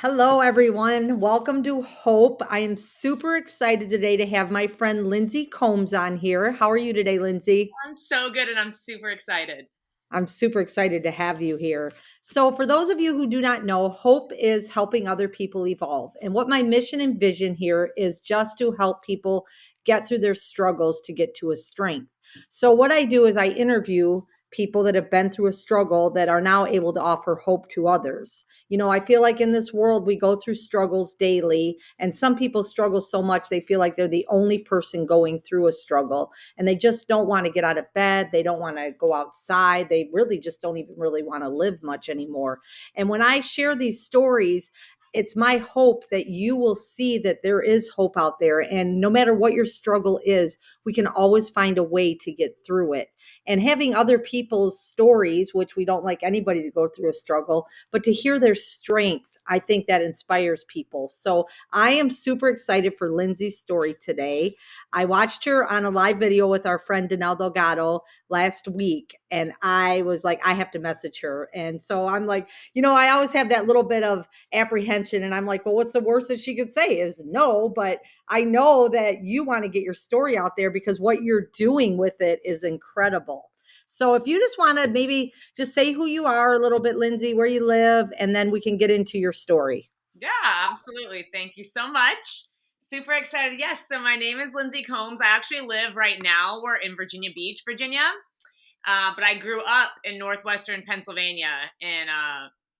Hello, everyone. Welcome to Hope. I am super excited today to have my friend Lindsay Combs on here. How are you today, Lindsay? I'm so good and I'm super excited. I'm super excited to have you here. So, for those of you who do not know, Hope is helping other people evolve. And what my mission and vision here is just to help people get through their struggles to get to a strength. So, what I do is I interview people that have been through a struggle that are now able to offer hope to others. I feel like in this world, we go through struggles daily, and some people struggle so much they feel like they're the only person going through a struggle and they just don't want to get out of bed. They don't want to go outside. They really just don't even really want to live much anymore. And when I share these stories, it's my hope that you will see that there is hope out there. And no matter what your struggle is, we can always find a way to get through it. And having other people's stories, which we don't like anybody to go through a struggle, but to hear their strength, I think that inspires people. So I am super excited for Lindsay's story today. I watched her on a live video with our friend Danelle Delgado last week, and I was like, I have to message her. And so I'm like, I always have that little bit of apprehension, and I'm like, well, what's the worst that she could say is no, but I know that you want to get your story out there because what you're doing with it is incredible. So if you just want to maybe just say who you are a little bit, Lindsay, where you live, and then we can get into your story. Yeah, absolutely. Thank you so much. Super excited. Yes, so my name is Lindsay Combs. I actually live right now. We're in Virginia Beach, Virginia. But I grew up in northwestern Pennsylvania in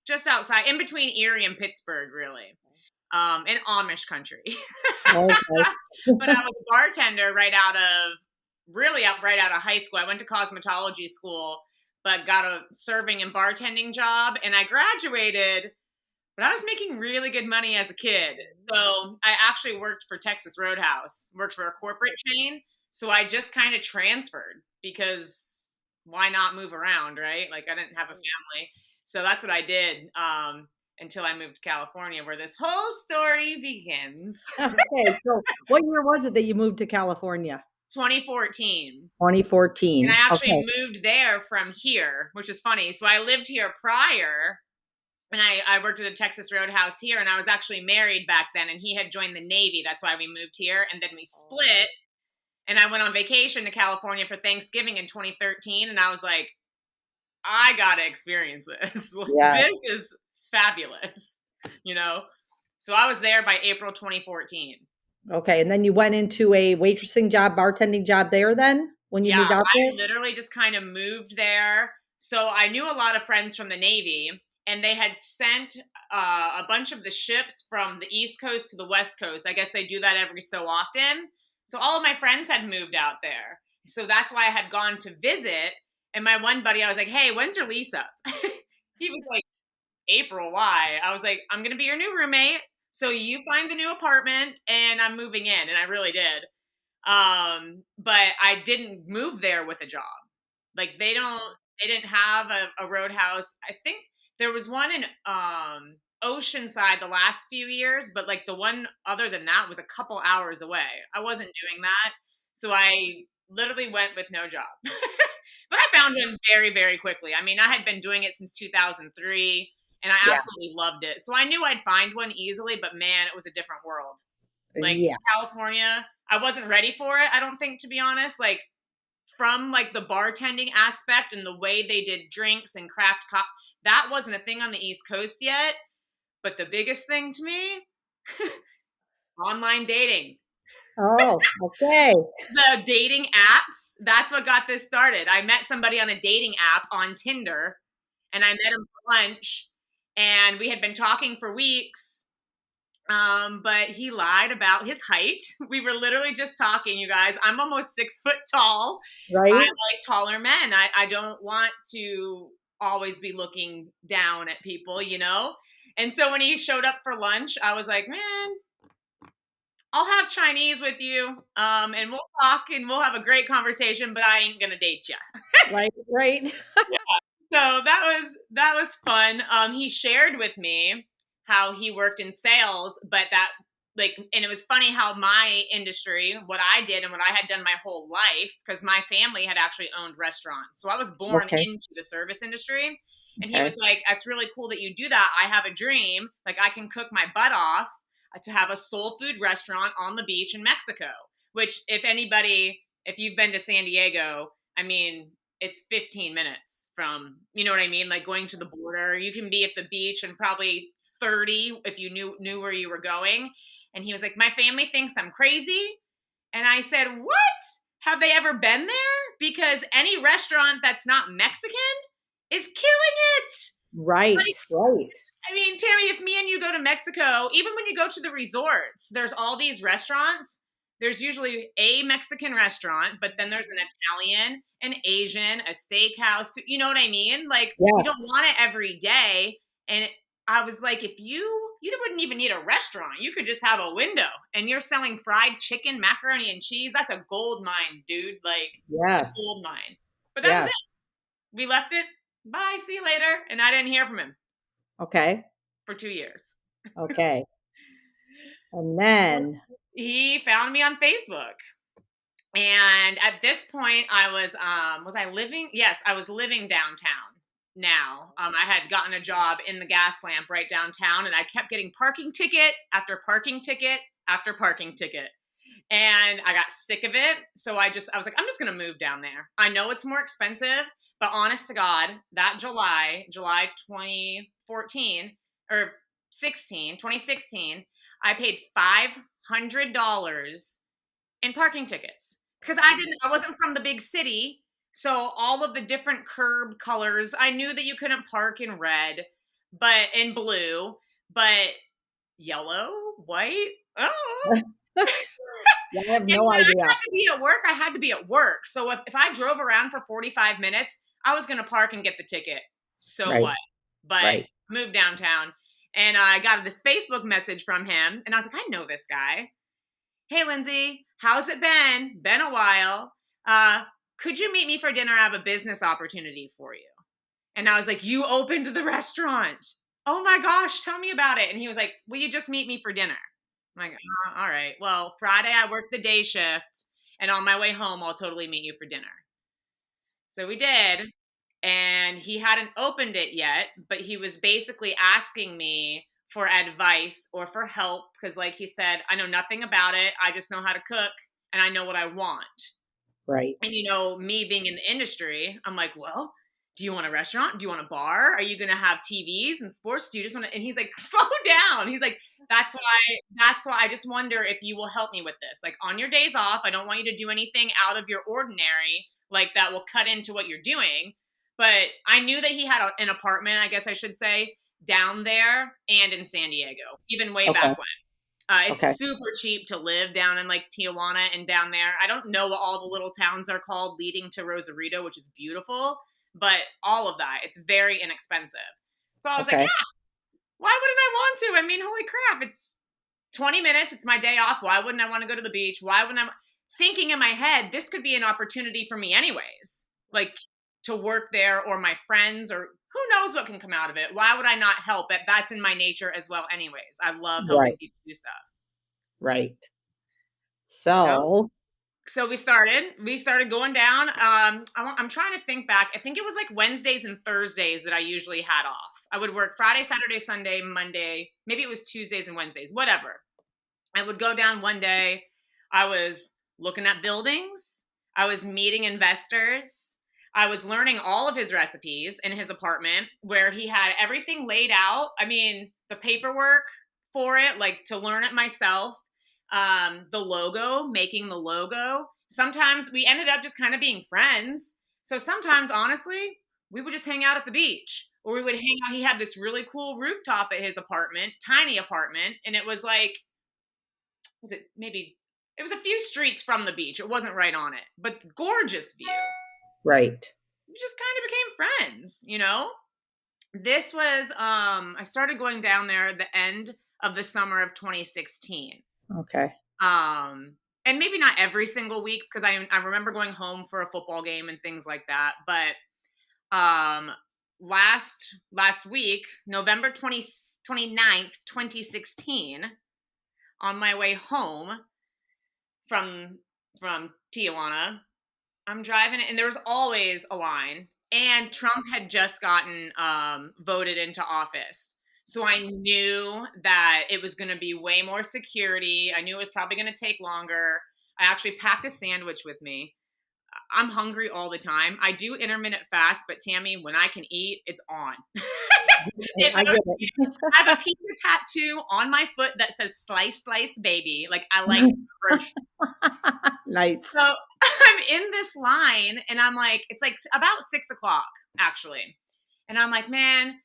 just outside, in between Erie and Pittsburgh, really, in Amish country. Okay. But I was a bartender right out of high school. I went to cosmetology school, but got a serving and bartending job, and I graduated. But I was making really good money as a kid. So I actually worked for Texas Roadhouse, worked for a corporate chain. So I just kind of transferred because why not move around, right? Like I didn't have a family. So that's what I did until I moved to California, where this whole story begins. Okay. So what year was it that you moved to California? 2014. And 2014. I actually Okay. moved there from here, which is funny. So I lived here prior, and I worked at a Texas Roadhouse here, and I was actually married back then, and he had joined the Navy. That's why we moved here, and then we split, and I went on vacation to California for Thanksgiving in 2013, and I was like, I gotta experience this. Like, Yes. this is fabulous, you know? So I was there by April 2014. Okay. And then you went into a waitressing job, bartending job there then when you Yeah, moved out there? I literally just kind of moved there. So I knew a lot of friends from the Navy, and they had sent a bunch of the ships from the East Coast to the West Coast. I guess they do that every so often. So all of my friends had moved out there. So that's why I had gone to visit. And my one buddy, I was like, hey, when's your lease up? He was like, April, why? I was like, I'm going to be your new roommate. So you find the new apartment, and I'm moving in. And I really did. But I didn't move there with a job. Like they didn't have a roadhouse. I think there was one in Oceanside the last few years, but like the one other than that was a couple hours away. I wasn't doing that. So I literally went with no job. But I found one very, very quickly. I mean, I had been doing it since 2003 and I Yeah. absolutely loved it. So I knew I'd find one easily, but man, it was a different world. Like Yeah. California, I wasn't ready for it, I don't think, to be honest. Like from like the bartending aspect and the way they did drinks and that wasn't a thing on the East Coast yet. But the biggest thing to me, online dating. Oh, okay. The dating apps, that's what got this started. I met somebody on a dating app on Tinder, and I met him for lunch, and we had been talking for weeks. But he lied about his height. We were literally just talking, you guys. I'm almost 6 foot tall. I Right? like taller men. I don't want to always be looking down at people, you know? And so when he showed up for lunch, I was like, man, I'll have Chinese with you. And we'll talk and we'll have a great conversation, but I ain't gonna date you. Right, right. So that was fun. He shared with me how he worked in sales, but that like, and it was funny how my industry, what I did and what I had done my whole life, because my family had actually owned restaurants, so I was born Okay. into the service industry. And he was Okay. like, that's really cool that you do that. I have a dream. Like, I can cook my butt off to have a soul food restaurant on the beach in Mexico, which, if you've been to San Diego, I mean, it's 15 minutes from, you know what I mean? Like going to the border, you can be at the beach in probably 30 if you knew where you were going. And he was like, my family thinks I'm crazy. And I said, what? Have they ever been there? Because any restaurant that's not Mexican is killing it. Right. Like, Right. I mean, Tammy, if me and you go to Mexico, even when you go to the resorts, there's all these restaurants. There's usually a Mexican restaurant, but then there's an Italian, an Asian, a steakhouse. You know what I mean? Like, you don't Yes. want it every day. And I was like, if you wouldn't even need a restaurant. You could just have a window and you're selling fried chicken, macaroni and cheese. That's a gold mine, dude. Like, it's a Yes. gold mine. But that was Yes. it. We left it. Bye, see you later. And I didn't hear from him Okay. for 2 years. Okay. And then, He found me on Facebook. And at this point was I living? Yes, I was living downtown now. I had gotten a job in the gas lamp right downtown, and I kept getting parking ticket after parking ticket after parking ticket. And I got sick of it. So I was like, I'm just going to move down there. I know it's more expensive, but honest to God, that July 2014 or 2016, I paid $500 in parking tickets because I wasn't from the big city. So all of the different curb colors, I knew that you couldn't park in red, but in blue, but yellow, white. Oh, I have and no when I idea. had to be at work, I had to be at work. So if I drove around for 45 minutes, I was going to park and get the ticket. So Right. what? But Right. moved downtown and I got this Facebook message from him and I was like, I know this guy. Hey, Lindsay, how's it been? Been a while. Could you meet me for dinner? I have a business opportunity for you. And I was like, you opened the restaurant. Oh my gosh, tell me about it. And he was like, will you just meet me for dinner? I'm like, all right. Well, Friday I work the day shift, and on my way home, I'll totally meet you for dinner. So we did. And he hadn't opened it yet, but he was basically asking me for advice or for help because, like he said, I know nothing about it. I just know how to cook and I know what I want. Right. And, me being in the industry, I'm like, well, do you want a restaurant? Do you want a bar? Are you going to have TVs and sports? Do you just want to? And he's like, slow down. He's like, that's why I just wonder if you will help me with this. Like on your days off, I don't want you to do anything out of your ordinary, like that will cut into what you're doing. But I knew that he had an apartment, I guess I should say, down there and in San Diego, even way Okay. back when. It's Okay. super cheap to live down in like Tijuana and down there. I don't know what all the little towns are called leading to Rosarito, which is beautiful, but all of that, it's very inexpensive. So I was like, Okay. yeah, why wouldn't I want to? I mean, holy crap, it's 20 minutes, it's my day off. Why wouldn't I want to go to the beach? Why wouldn't I? Thinking in my head, this could be an opportunity for me, anyways, like to work there or my friends or who knows what can come out of it. Why would I not help it? That's in my nature as well, anyways. I love helping Right. people do stuff. Right. So So, so we started going down. I'm trying to think back. I think it was like Wednesdays and Thursdays that I usually had off. I would work Friday, Saturday, Sunday, Monday. Maybe it was Tuesdays and Wednesdays, whatever. I would go down one day. I was looking at buildings. I was meeting investors. I was learning all of his recipes in his apartment where he had everything laid out. I mean, the paperwork for it, like to learn it myself. The logo, making the logo. Sometimes we ended up just kind of being friends. So sometimes, honestly, we would just hang out at the beach or we would hang out. He had this really cool rooftop at his apartment, tiny apartment. And it was like, it was a few streets from the beach. It wasn't right on it, but gorgeous view. right. We just kind of became friends. This was I started going down there at the end of the summer of 2016. Okay. And maybe not every single week because I remember going home for a football game and things like that, but last week, November 29th, 2016, on my way home from Tijuana, I'm driving and there's always a line. And Trump had just gotten voted into office. So I knew that it was going to be way more security. I knew it was probably going to take longer. I actually packed a sandwich with me. I'm hungry all the time. I do intermittent fast, but Tammy, when I can eat, it's on. I get it. I have a pizza tattoo on my foot that says "Slice, Slice, Baby." Like I like groceries. Nice. So I'm in this line, and I'm like, it's like about 6 o'clock actually, and I'm like, man,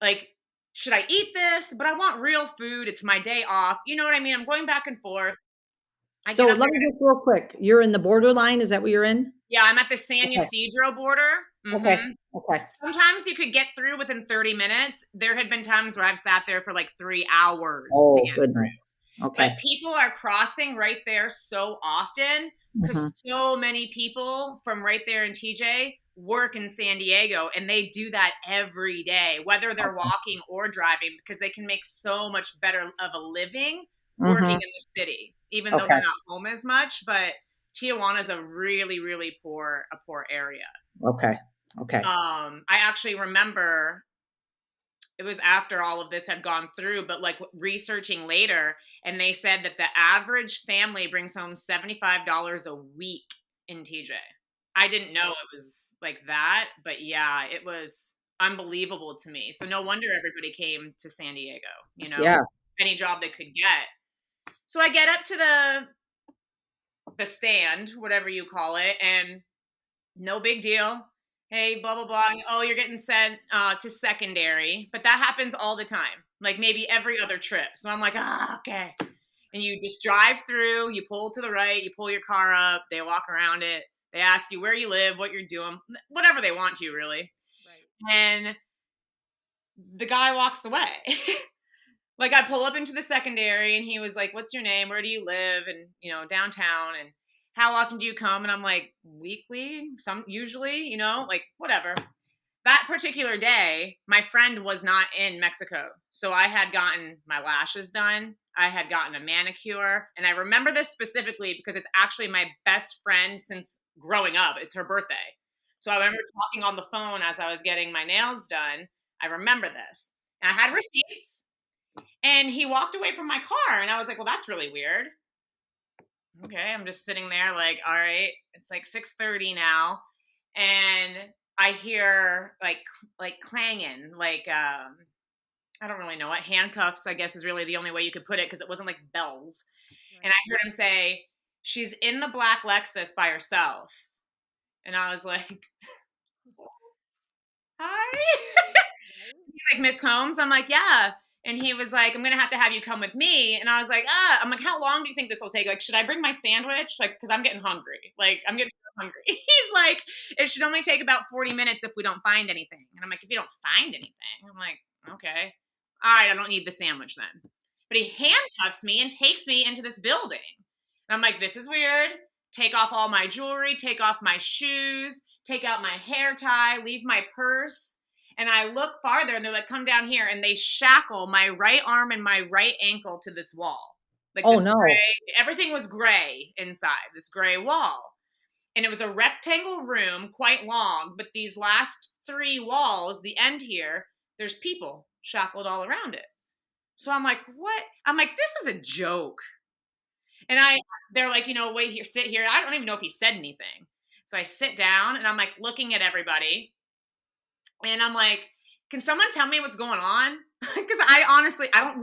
like, should I eat this? But I want real food. It's my day off. You know what I mean? I'm going back and forth. I So get up let there. me just real quick. You're in the borderline. Is that what you're in? Yeah, I'm at the San Okay. Ysidro border. Okay. Hmm. Okay. Sometimes you could get through within 30 minutes. There had been times where I've sat there for like 3 hours to Oh, get goodness. through. Okay. But people are crossing right there so often because Mhm. so many people from right there in TJ work in San Diego, and they do that every day, whether they're Okay. walking or driving, because they can make so much better of a living working Mhm. in the city, even though Okay. they're not home as much. But Tijuana is a really, really poor area. Okay. Okay. I actually remember it was after all of this had gone through, but like researching later, and they said that the average family brings home $75 a week in TJ. I didn't know it was like that, but yeah, it was unbelievable to me. So no wonder everybody came to San Diego, Yeah. any job they could get. So I get up to the stand, whatever you call it, and no big deal. Hey, blah blah blah. Oh, you're getting sent to secondary, but that happens all the time. Like maybe every other trip. So I'm like, okay. And you just drive through. You pull to the right. You pull your car up. They walk around it. They ask you where you live, what you're doing, whatever they want to, really. Right. And the guy walks away. Like I pull up into the secondary, and he was like, "What's your name? Where do you live?" And downtown. And how often do you come? And I'm like, weekly, some usually, like whatever. That particular day, my friend was not in Mexico. So I had gotten my lashes done. I had gotten a manicure. And I remember this specifically because it's actually my best friend since growing up. It's her birthday. So I remember talking on the phone as I was getting my nails done. I remember this. And I had receipts. And he walked away from my car. And I was like, well, that's really weird. Okay, I'm just sitting there like, all right, it's like 6:30 now, and I hear like clanging, like I don't really know what handcuffs. I guess is really the only way you could put it because it wasn't like bells. Right. And I heard him say, "She's in the black Lexus by herself," and I was like, "Hi." He's like, "Miss Combs?" I'm like, "Yeah." And he was like, "I'm gonna have to have you come with me." And I was like, I'm like, "How long do you think this will take? Like, should I bring my sandwich? Like, because I'm getting hungry. Like, I'm getting hungry." He's like, "It should only take about 40 minutes if we don't find anything." And I'm like, "If you don't find anything?" I'm like, "Okay. All right, I don't need the sandwich then." But he handcuffs me and takes me into this building. And I'm like, "This is weird." Take off all my jewelry, take off my shoes, take out my hair tie, leave my purse. And I look farther, and they're like, "Come down here." And they shackle my right arm and my right ankle to this wall. Like Oh this no. gray, everything was gray inside, this gray wall. And it was a rectangle room, quite long, but these last three walls, the end here, there's people shackled all around it. So I'm like, what? I'm like, this is a joke. And they're like, wait here, sit here. I don't even know if he said anything. So I sit down, and I'm like looking at everybody. And I'm like, can someone tell me what's going on? Because I honestly, I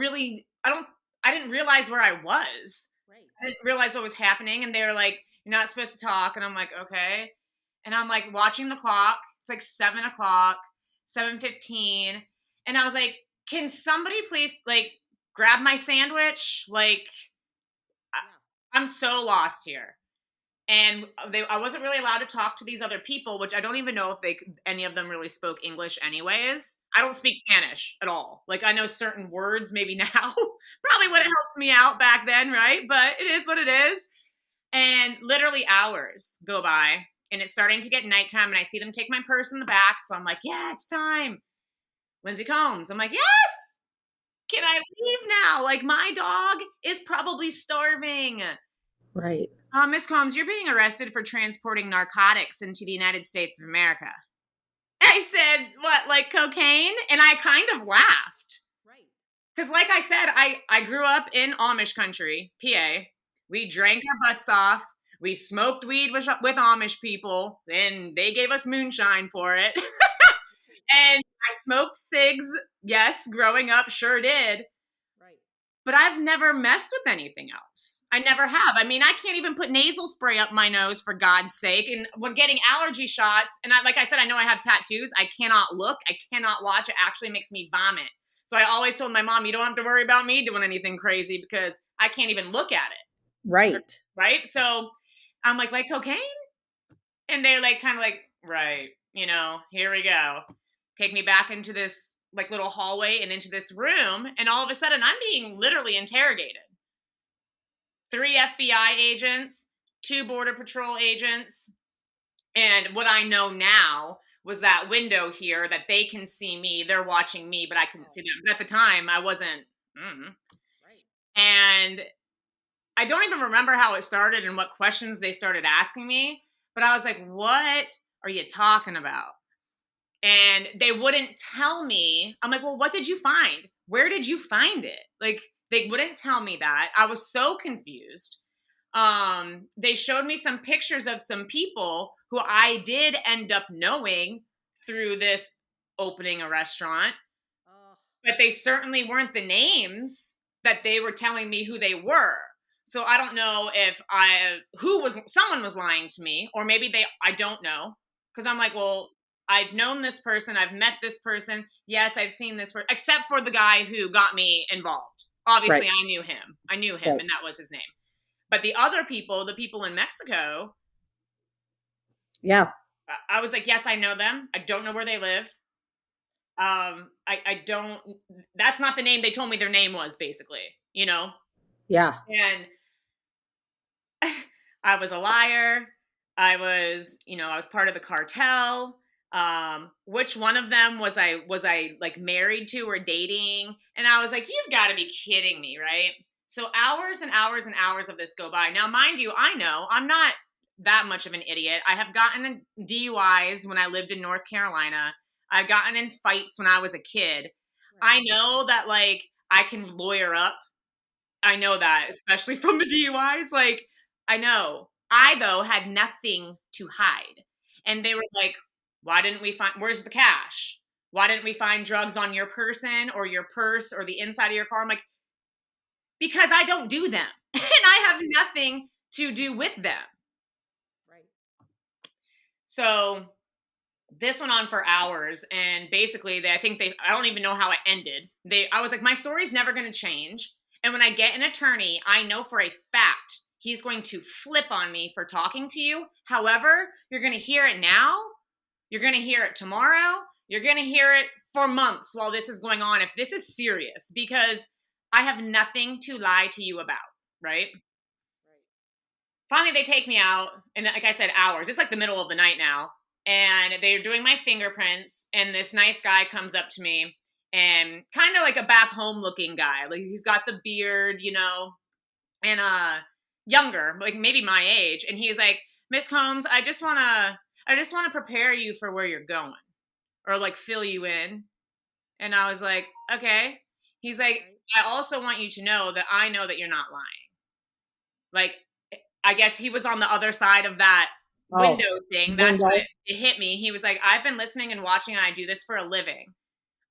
didn't realize where I was. Right. I didn't realize what was happening. And they were like, "You're not supposed to talk." And I'm like, okay. And I'm like watching the clock. It's like 7 o'clock, 7:15. And I was like, can somebody please like grab my sandwich? Like, I'm so lost here. And I wasn't really allowed to talk to these other people, which I don't even know if any of them really spoke English anyways. I don't speak Spanish at all. Like I know certain words maybe now. Probably would have helped me out back then, right? But it is what it is. And literally hours go by, and it's starting to get nighttime, and I see them take my purse in the back. So I'm like, yeah, it's time. Lindsay Combs. I'm like, yes. Can I leave now? Like my dog is probably starving. Right. Miss Combs, you're being arrested for transporting narcotics into the United States of America. said, what, like cocaine? And I kind of laughed. Right. Because like I said, I grew up in Amish country, PA. We drank our butts off. We smoked weed with Amish people, and they gave us moonshine for it. And I smoked cigs, yes, growing up, sure did. Right. But I've never messed with anything else. I never have. I mean, I can't even put nasal spray up my nose for God's sake. And when getting allergy shots, and like I said, I know I have tattoos. I cannot look. I cannot watch. It actually makes me vomit. So I always told my mom, you don't have to worry about me doing anything crazy because I can't even look at it. Right. Right. So I'm like cocaine? And they're like, kind of like, right, here we go. Take me back into this like little hallway and into this room. And all of a sudden I'm being literally interrogated. 3 FBI agents, 2 Border Patrol agents. And what I know now was that window here that they can see me. They're watching me, but I couldn't see them. But at the time, I wasn't. Right. And I don't even remember how it started and what questions they started asking me. But I was like, what are you talking about? And they wouldn't tell me. I'm like, well, what did you find? Where did you find it? Like, they wouldn't tell me that. I was so confused. They showed me some pictures of some people who I did end up knowing through this opening a restaurant, but they certainly weren't the names that they were telling me who they were. So I don't know if someone was lying to me, or maybe I don't know. Cause I'm like, well, I've known this person. I've met this person. Yes, I've seen this person, except for the guy who got me involved. Obviously, Right. I knew him. Right. And that was his name. But the other people, the people in Mexico, Yeah. I was like, yes, I know them. I don't know where they live. I don't, that's not the name they told me their name was, basically, Yeah. And I was a liar. I was part of the cartel. Which one of them was I like married to or dating? And I was like, you've got to be kidding me, right? So hours and hours and hours of this go by. Now, mind you, I know I'm not that much of an idiot. I have gotten in DUIs when I lived in North Carolina. I've gotten in fights when I was a kid. I know that like I can lawyer up. I know that, especially from the DUIs. Like, I know. I, though, had nothing to hide. And they were like, where's the cash? Why didn't we find drugs on your person or your purse or the inside of your car? I'm like, because I don't do them. And I have nothing to do with them. Right. So this went on for hours. And basically, I don't even know how it ended. I was like, my story's never going to change. And when I get an attorney, I know for a fact he's going to flip on me for talking to you. However, you're going to hear it now. You're going to hear it tomorrow. You're going to hear it for months while this is going on. If this is serious, because I have nothing to lie to you about, right? Finally, they take me out. And like I said, hours. It's like the middle of the night now. And they're doing my fingerprints. And this nice guy comes up to me. And kind of like a back home looking guy. Like he's got the beard, and younger, like maybe my age. And he's like, Miss Combs, I just wanna prepare you for where you're going. Or like fill you in. And I was like, okay. He's like, I also want you to know that you're not lying. Like, I guess he was on the other side of that window thing. That's what it hit me. He was like, I've been listening and watching, and I do this for a living.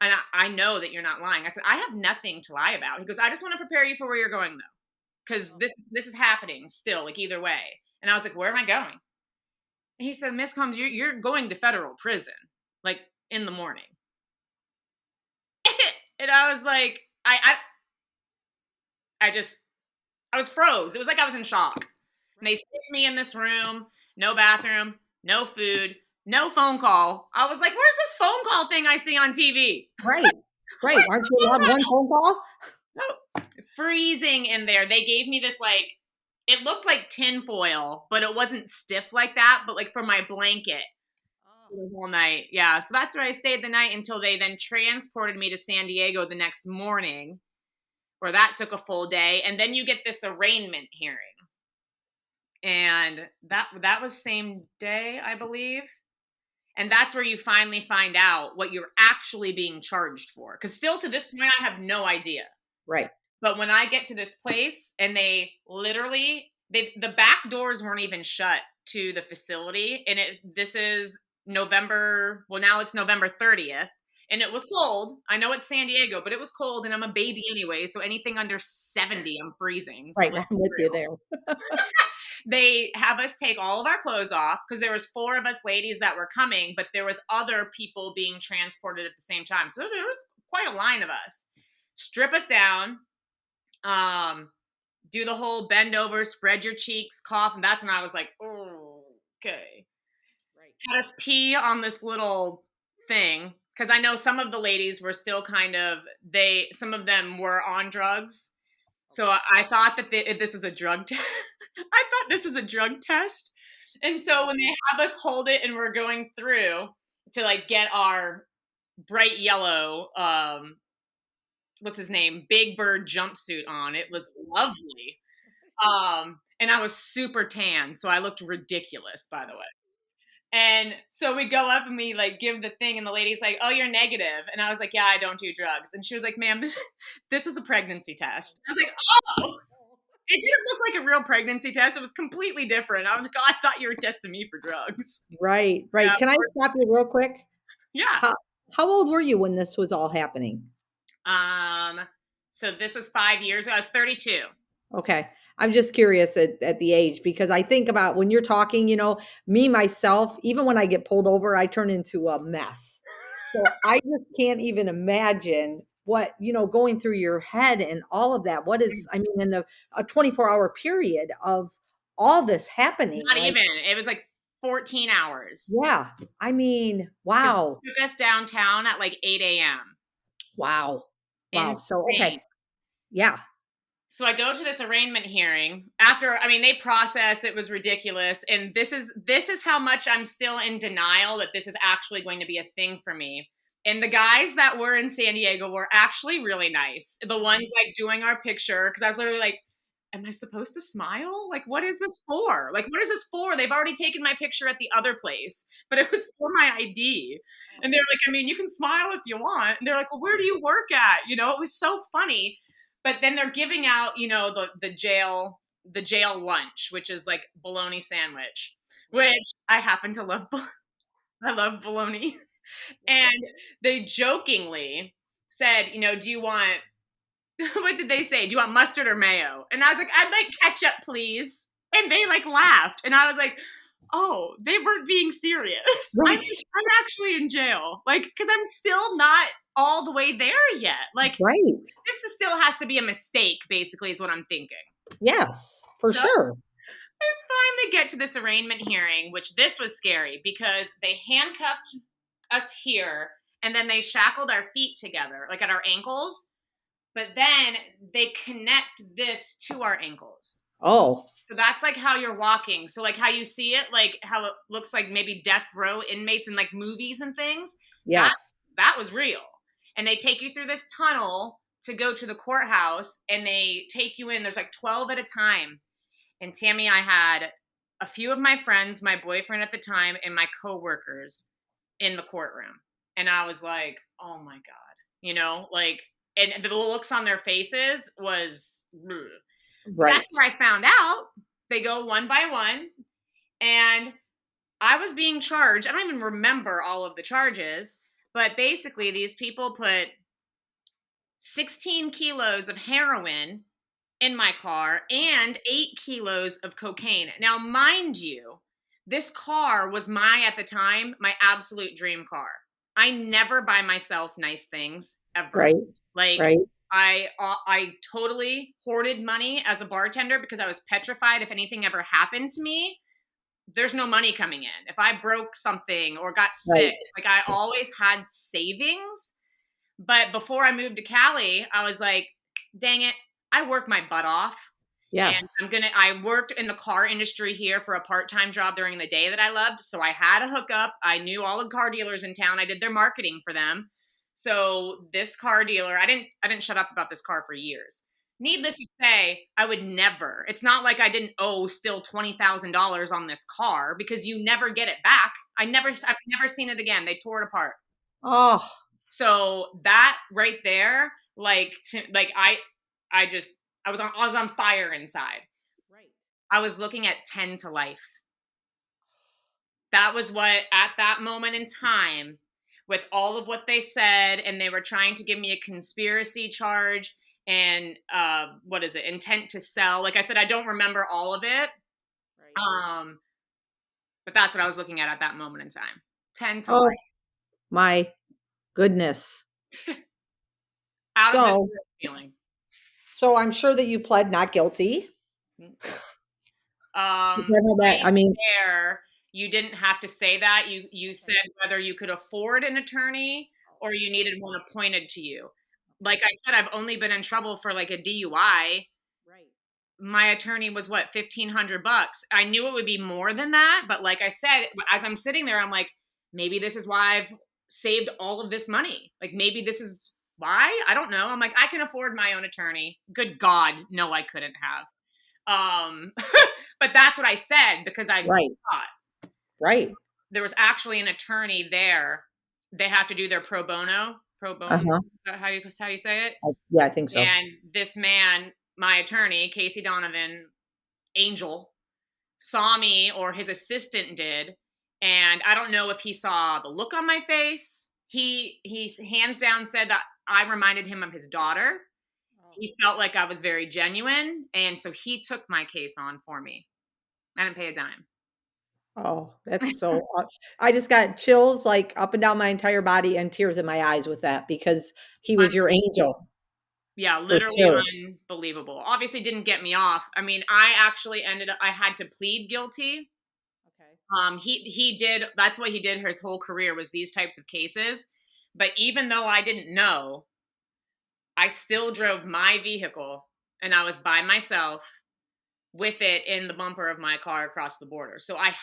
And I know that you're not lying. I said, I have nothing to lie about. He goes, I just want to prepare you for where you're going, though. Because this is happening still, like either way. And I was like, where am I going? And he said, Miss Combs, you're going to federal prison, like in the morning. And I was like, I was froze. It was like I was in shock. And they stick me in this room, no bathroom, no food, no phone call. I was like, where's this phone call thing I see on TV? Right. Aren't you allowed one phone call? No. Freezing in there. They gave me this like, it looked like tin foil, but it wasn't stiff like that, but like for my blanket the whole night. Yeah. So that's where I stayed the night until they then transported me to San Diego the next morning, where that took a full day. And then you get this arraignment hearing. And that was same day, I believe. And that's where you finally find out what you're actually being charged for. Because still to this point, I have no idea. Right. But when I get to this place and they literally, the back doors weren't even shut to the facility. And this is November, well, now it's November 30th. And it was cold. I know it's San Diego, but it was cold and I'm a baby anyway. So anything under 70, I'm freezing. So Right. let's I'm be with you real. there. They have us take all of our clothes off because there was 4 of us ladies that were coming, but there was other people being transported at the same time. So there was quite a line of us. Strip us down, do the whole bend over, spread your cheeks, cough, and that's when I was like, oh, okay. Right. Had us pee on this little thing because I know some of the ladies were still some of them were on drugs. So I thought that this was a drug test. I thought this was a drug test. And so when they have us hold it and we're going through to like get our bright yellow, what's his name? Big Bird jumpsuit on, it was lovely. And I was super tan, so I looked ridiculous, by the way. And so we go up and we like give the thing, and the lady's like, "Oh, you're negative." And I was like, "Yeah, I don't do drugs." And she was like, "Ma'am, this was a pregnancy test." I was like, "Oh." It didn't look like a real pregnancy test. It was completely different. I was like, "Oh, I thought you were testing me for drugs." Right. Right. Yeah. Can I stop you real quick? Yeah. How old were you when this was all happening? So this was 5 years ago. I was 32. Okay. I'm just curious at the age because I think about when you're talking, me, myself, even when I get pulled over, I turn into a mess. So I just can't even imagine what, going through your head and all of that. What is, I mean, in a 24-hour period of all this happening, Not like, even. It was like 14 hours. yeah, I mean, 'Cause wow, they took us downtown at like 8 a.m. wow, wow. So, okay. Insane. Yeah. So I go to this arraignment hearing after, I mean, they process, it was ridiculous. And this is how much I'm still in denial that this is actually going to be a thing for me. And the guys that were in San Diego were actually really nice. The ones like doing our picture, because I was literally like, am I supposed to smile? Like, what is this for? Like, what is this for? They've already taken my picture at the other place, but it was for my ID. And they're like, I mean, you can smile if you want. And they're like, well, where do you work at? It was so funny. But then they're giving out, the jail lunch, which is like bologna sandwich, which I happen to love. I love bologna. And they jokingly said, do you want, what did they say? Do you want mustard or mayo? And I was like, I'd like ketchup, please. And they like laughed. And I was like, oh, they weren't being serious. Right. I'm actually in jail. Like, because I'm still not all the way there yet. Like, Right. this still has to be a mistake, basically, is what I'm thinking. Yes, for So sure. I finally get to this arraignment hearing, which this was scary because they handcuffed us here and then they shackled our feet together, like at our ankles. But then they connect this to our ankles. Oh. So that's like how you're walking. So like how you see it, like how it looks like maybe death row inmates in like movies and things. Yes. That was real. And they take you through this tunnel to go to the courthouse and they take you in. There's like 12 at a time. And Tammy, I had a few of my friends, my boyfriend at the time, and my coworkers in the courtroom. And I was like, oh my God, like, and the looks on their faces was, ugh. Right. That's where I found out they go one by one. And I was being charged. I don't even remember all of the charges, but basically these people put 16 kilos of heroin in my car and 8 kilos of cocaine. Now, mind you, this car was at the time, my absolute dream car. I never buy myself nice things ever. Right. Like, right. I totally hoarded money as a bartender because I was petrified if anything ever happened to me, there's no money coming in. If I broke something or got sick, Right. like I always had savings. But before I moved to Cali, I was like, dang it, I work my butt off. Yes. And I worked in the car industry here for a part-time job during the day that I loved. So I had a hookup. I knew all the car dealers in town. I did their marketing for them. So this car dealer, I didn't shut up about this car for years. Needless to say, I would never. It's not like I didn't owe still $20,000 on this car because you never get it back. I've never seen it again. They tore it apart. Oh, So that right there, I just, I was on fire inside. right. I was looking at 10 to life. That was what, at that moment in time, with all of what they said, and they were trying to give me a conspiracy charge and what is it, intent to sell. Like I said, I don't remember all of it, Right. um, but that's what I was looking at that moment in time. 10 to Oh life, my goodness. out of this So, feeling. so I'm sure that you pled not guilty. Right I mean, there, you didn't have to say that. You said whether you could afford an attorney or you needed one appointed to you. Like I said, I've only been in trouble for like a DUI. right. My attorney was what, $1,500. I knew it would be more than that, but like I said, as I'm sitting there, I'm like, maybe this is why I've saved all of this money. Like maybe this is why. I don't know. I'm like, I can afford my own attorney. Good God, no, I couldn't have. Um, but that's what I said because I Right. thought Right. there was actually an attorney there. They have to do their pro bono. Pro bono. Uh-huh. Is that how you say it? Yeah, I think so. And this man, my attorney, Casey Donovan, Angel, saw me, or his assistant did, and I don't know if he saw the look on my face. He hands down said that I reminded him of his daughter. He felt like I was very genuine, and so he took my case on for me. I didn't pay a dime. Oh, that's so I just got chills like up and down my entire body and tears in my eyes with that because he was your angel Yeah, for literally sure. unbelievable. Obviously didn't get me off. I mean, I had to plead guilty. Okay. He did, that's what he did his whole career, was these types of cases. But even though I didn't know, I still drove my vehicle and I was by myself with it in the bumper of my car across the border. So I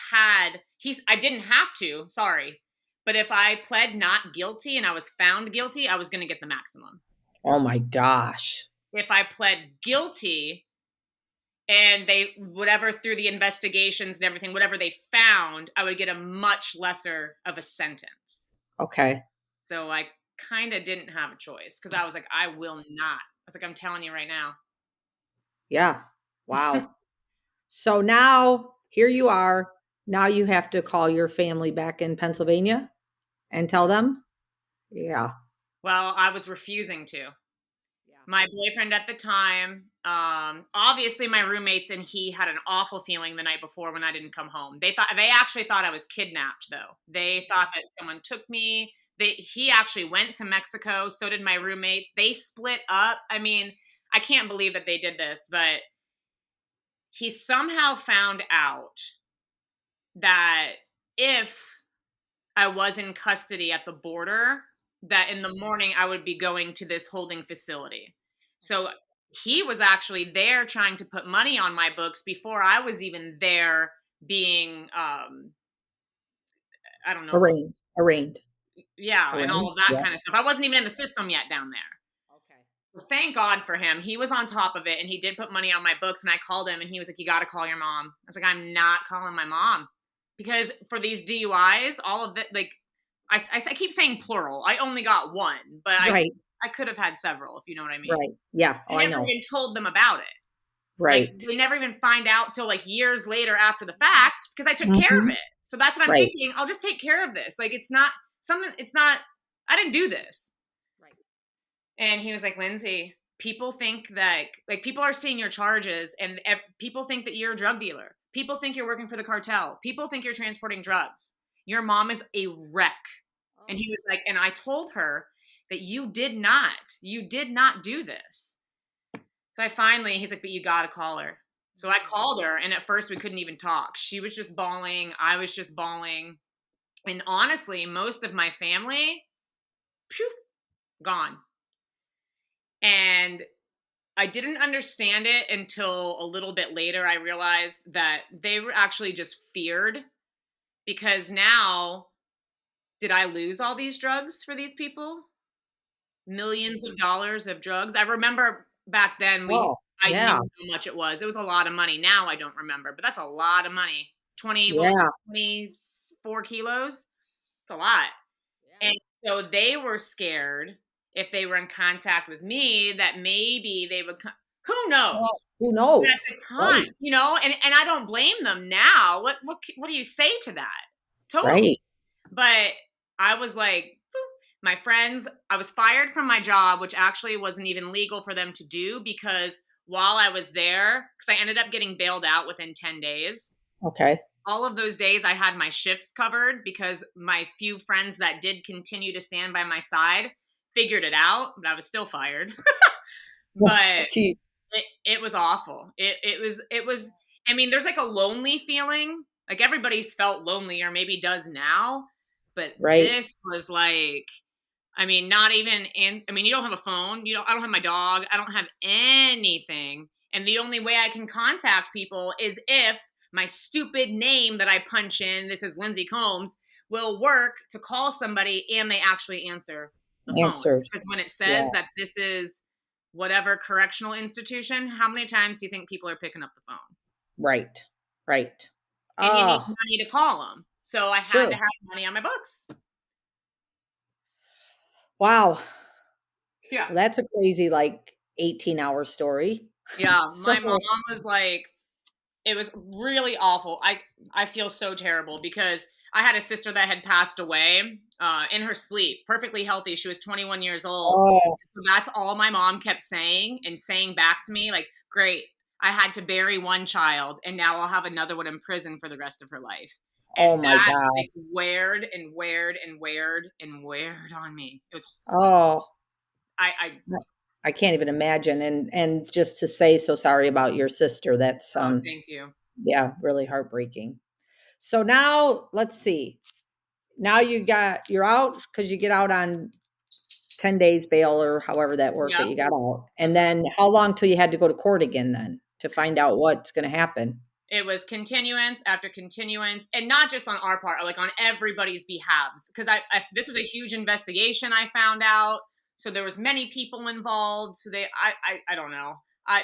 didn't have to, sorry. But if I pled not guilty and I was found guilty, I was going to get the maximum. Oh my gosh. If I pled guilty and they, whatever, through the investigations and everything, whatever they found, I would get a much lesser of a sentence. Okay. So I kind of didn't have a choice because I was like, I will not. I was like, I'm telling you right now. Yeah. Wow. So now here you are. Now you have to call your family back in Pennsylvania and tell them. Yeah. Well, I was refusing to. Yeah. My boyfriend at the time, obviously my roommates and he had an awful feeling the night before when I didn't come home. They actually thought I was kidnapped though. They thought that someone took me. He actually went to Mexico. So did my roommates. They split up. I mean, I can't believe that they did this, but he somehow found out that if I was in custody at the border, that in the morning I would be going to this holding facility. So he was actually there trying to put money on my books before I was even there being, I don't know, Arraigned. Arraigned. yeah, and Arraigned. all of that Yeah. kind of stuff. I wasn't even in the system yet down there. Okay. Well, thank God for him. He was on top of it and he did put money on my books. And I called him and he was like, you got to call your mom. I was like, I'm not calling my mom because for these DUIs, all of it, like, I keep saying plural. I only got one, but Right. I could have had several, if you know what I mean. Right. Yeah. I Oh, I never know. even told them about it. Like, Right. they never even find out till like years later after the fact because I took care of Mhm. it. So that's what I'm Right. thinking. I'll just take care of this. Like, it's not something, it's not, I didn't do this. Right. And he was like, Lindsay, people think that, like, people are seeing your charges and people think that you're a drug dealer. People think you're working for the cartel. People think you're transporting drugs. Your mom is a wreck. And he was like, and I told her that you did not do this. So he's like, but you got to call her. So I called her, and at first we couldn't even talk. She was just bawling. I was just bawling. And honestly, most of my family, phew, gone. And I didn't understand it until a little bit later. I realized that they were actually just feared because now, did I lose all these drugs for these people? Millions of dollars of drugs. I remember back then Oh, I knew yeah. how much it was. It was a lot of money. Now I don't remember, but that's a lot of money. 20, what was it? Yeah. 24 kilos? It's a lot. And so they were scared if they were in contact with me that maybe they would who Well, knows? who But at knows? the time, Right. and I don't blame them now. What do you say to that? Totally. Right. But I was like, my friends, I was fired from my job, which actually wasn't even legal for them to do because while I was there, because I ended up getting bailed out within 10 days, Okay. all of those days I had my shifts covered because my few friends that did continue to stand by my side figured it out, but I was still fired. But Jeez. it was awful. It was I mean, there's like a lonely feeling. Like everybody's felt lonely or maybe does now, but Right. this was like I mean, not even in I mean, you don't have a phone, I don't have my dog, I don't have anything. And the only way I can contact people is if my stupid name that I punch in, this is Lindsay Combs, will work to call somebody and they actually answer the phone. Answered. Because when it Yeah. says that this is whatever correctional institution, how many times do you think people are picking up the phone? Right. Right. And you need Oh, money to call them. So I had to sure. have money on my books. Wow. Yeah. Well, that's a crazy, like, 18-hour story. Yeah. So My mom was like, it was really awful. I feel so terrible because I had a sister that had passed away in her sleep, perfectly healthy. She was 21 years old. oh, So that's all my mom kept saying and saying back to me, like, "Great, I had to bury one child, and now I'll have another one in prison for the rest of her life." oh And my that god. like weared and weared and weared and weared on me. It was Oh, I I can't even imagine, and just to say so sorry about your sister, that's, oh thank you. yeah, really heartbreaking. So now, let's see. Now you're out because you get out on 10 days bail or however that worked that Yep. you got out. And Mhm. then how long till you had to go to court again then to find out what's gonna happen? It was continuance after continuance, and not just on our part, like on everybody's behalves. Because this was a huge investigation. I found out, so there was many people involved. So I don't know. I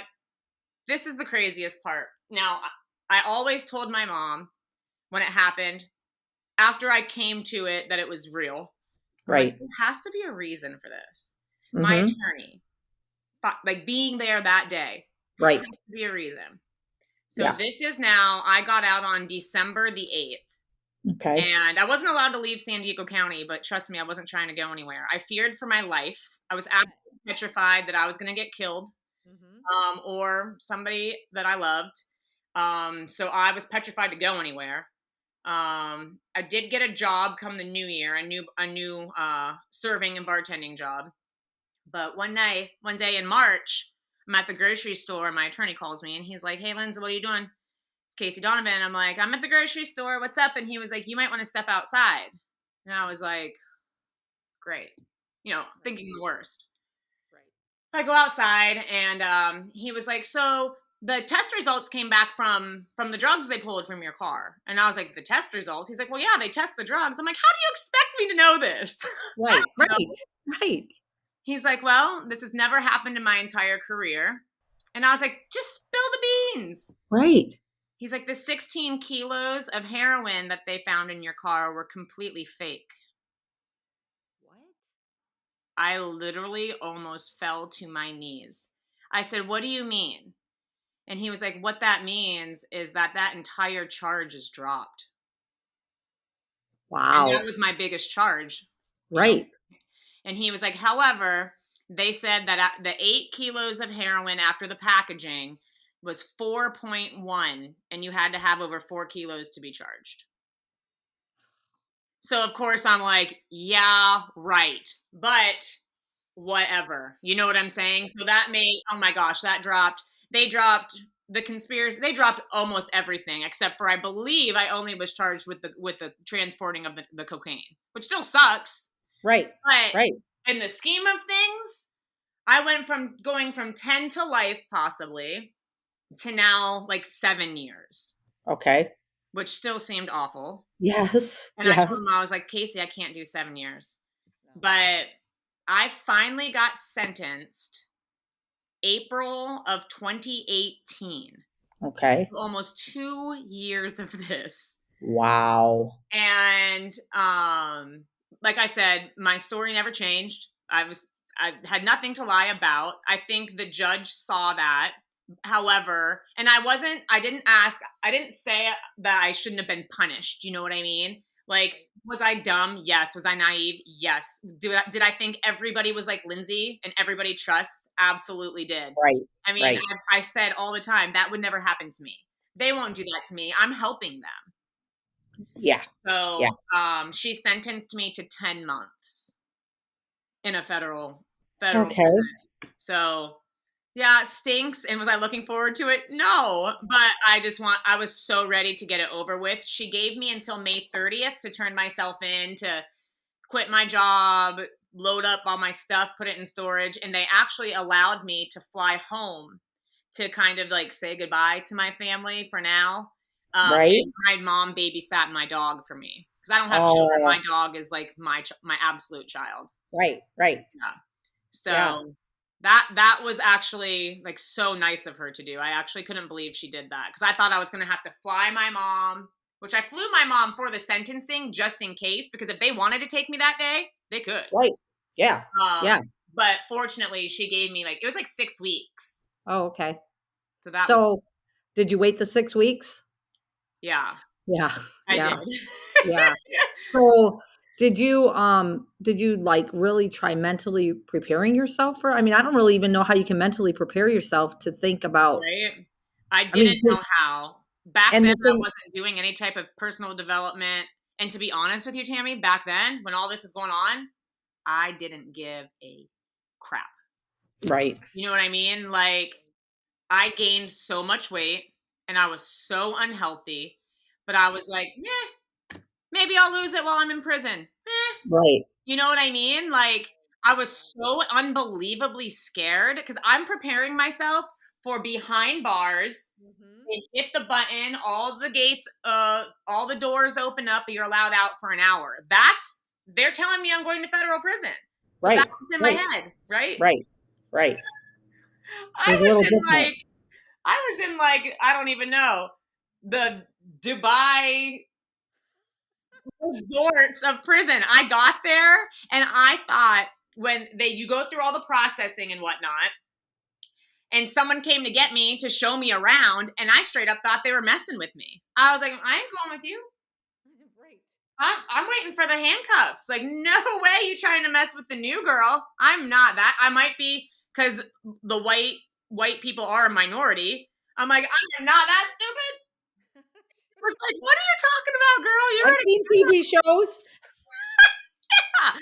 This is the craziest part. Now, I always told my mom when it happened after I came to it that it was real. I'm like, Right. there has to be a reason for this. My Mhm. attorney, like being there that day, has Right. to be a reason. So Yeah. this is now, I got out on December the 8th. Okay. And I wasn't allowed to leave San Diego County, but trust me, I wasn't trying to go anywhere. I feared for my life. I was absolutely petrified that I was going to get killed Mhm. or somebody that I loved. So I was petrified to go anywhere. I did get a job come the new year, a new serving and bartending job. But one day in March, I'm at the grocery store. And my attorney calls me and he's like, "Hey, Lindsay, what are you doing?" It's Casey Donovan. I'm like, "I'm at the grocery store. What's up?" And he was like, "You might want to step outside." And I was like, "Great," Right. thinking the worst. Right. I go outside, and he was like, "So the test results came back from the drugs they pulled from your car." And I was like, "The test results?" He's like, "Well, yeah, they test the drugs." I'm like, "How do you expect me to know this?" I Right. don't know. Right. Right. He's like, "Well, this has never happened in my entire career." And I was like, "Just spill the beans." Right. He's like, "The 16 kilos of heroin that they found in your car were completely fake." What? I literally almost fell to my knees. I said, "What do you mean?" And he was like, "What that means is that that entire charge is dropped." And that Wow. was my biggest charge, you know. Right. And he was like, "However, they said that the 8 kilos of heroin after the packaging was 4.1, and you had to have over 4 kilos to be charged." So, of course, I'm like, "Yeah, right. But whatever." You know what I'm saying? So that made, oh my gosh, that dropped. They dropped the conspiracy. They dropped almost everything except for I believe I only was charged with the transporting of the cocaine, which still sucks. Right. But Right. in the scheme of things, I went from going from 10 to life possibly to now like 7 years, Okay. which still seemed awful. Yes. And I told him, Yes. I was like, "Casey, I can't do 7 years." No. But I finally got sentenced April of 2018. Okay. Almost 2 years of this. Wow. And like I said, my story never changed. I had nothing to lie about. I think the judge saw that. However, and I didn't ask, I didn't say that I shouldn't have been punished. You know what I mean? Like, was I dumb? Yes. Was I naive? Yes. Did I think everybody was like Lindsay and everybody trusts? Absolutely did. Right. I mean, Right. as I said all the time, that would never happen to me. They won't do that to me. I'm helping them. Yeah. So Yeah. she sentenced me to 10 months in a federal Okay. prison. So yeah, it stinks. And was I looking forward to it? No, but I was so ready to get it over with. She gave me until May 30th to turn myself in, to quit my job, load up all my stuff, put it in storage. And they actually allowed me to fly home to kind of like say goodbye to my family for now. Right. And my mom babysat my dog for me because I don't have children. Oh, My dog is like my absolute child. right. Right. Yeah. Yeah. So that was actually like so nice of her to do. I actually couldn't believe she did that because I thought I was going to have to fly my mom, which I flew my mom for the sentencing just in case, because if they wanted to take me that day, they could. Right. Yeah. Yeah. But fortunately, she gave me it was like 6 weeks. Oh, okay. So that was, So did you wait the 6 weeks? yeah, Yeah. I did. Yeah. Yeah. So did you like really try mentally preparing yourself for, I mean, I don't really even know how you can mentally prepare yourself to think about, Right? I I mean, didn't know how. Back and then, the I thing, wasn't doing any type of personal development. And to be honest with you, Tammy, back then, when all this was going on, I didn't give a crap. right. You know what I mean? Like, I gained so much weight and I was so unhealthy, but I was like, maybe I'll lose it while I'm in prison. Right. You know what I mean? Like, I was so unbelievably scared because I'm preparing myself for behind bars. Mhm. And hit the button, all the gates, all the doors open up, and you're allowed out for an hour. They're telling me I'm going to federal prison. So that's Right. what's in my Right. head, right? Right. Right. It I was a was little in different. I don't even know, the Dubai resorts of prison. I got there and I thought, when you go through all the processing and whatnot, and someone came to get me to show me around, and I straight up thought they were messing with me. I was like, I ain't going with you. Right. I'm waiting for the handcuffs. Like, no way you trying to mess with the new girl. I'm not that. I might be, because the white people are a minority. I'm like, I am not that stupid. It's like, what are you talking about, girl? You're I've at seen TV shows. a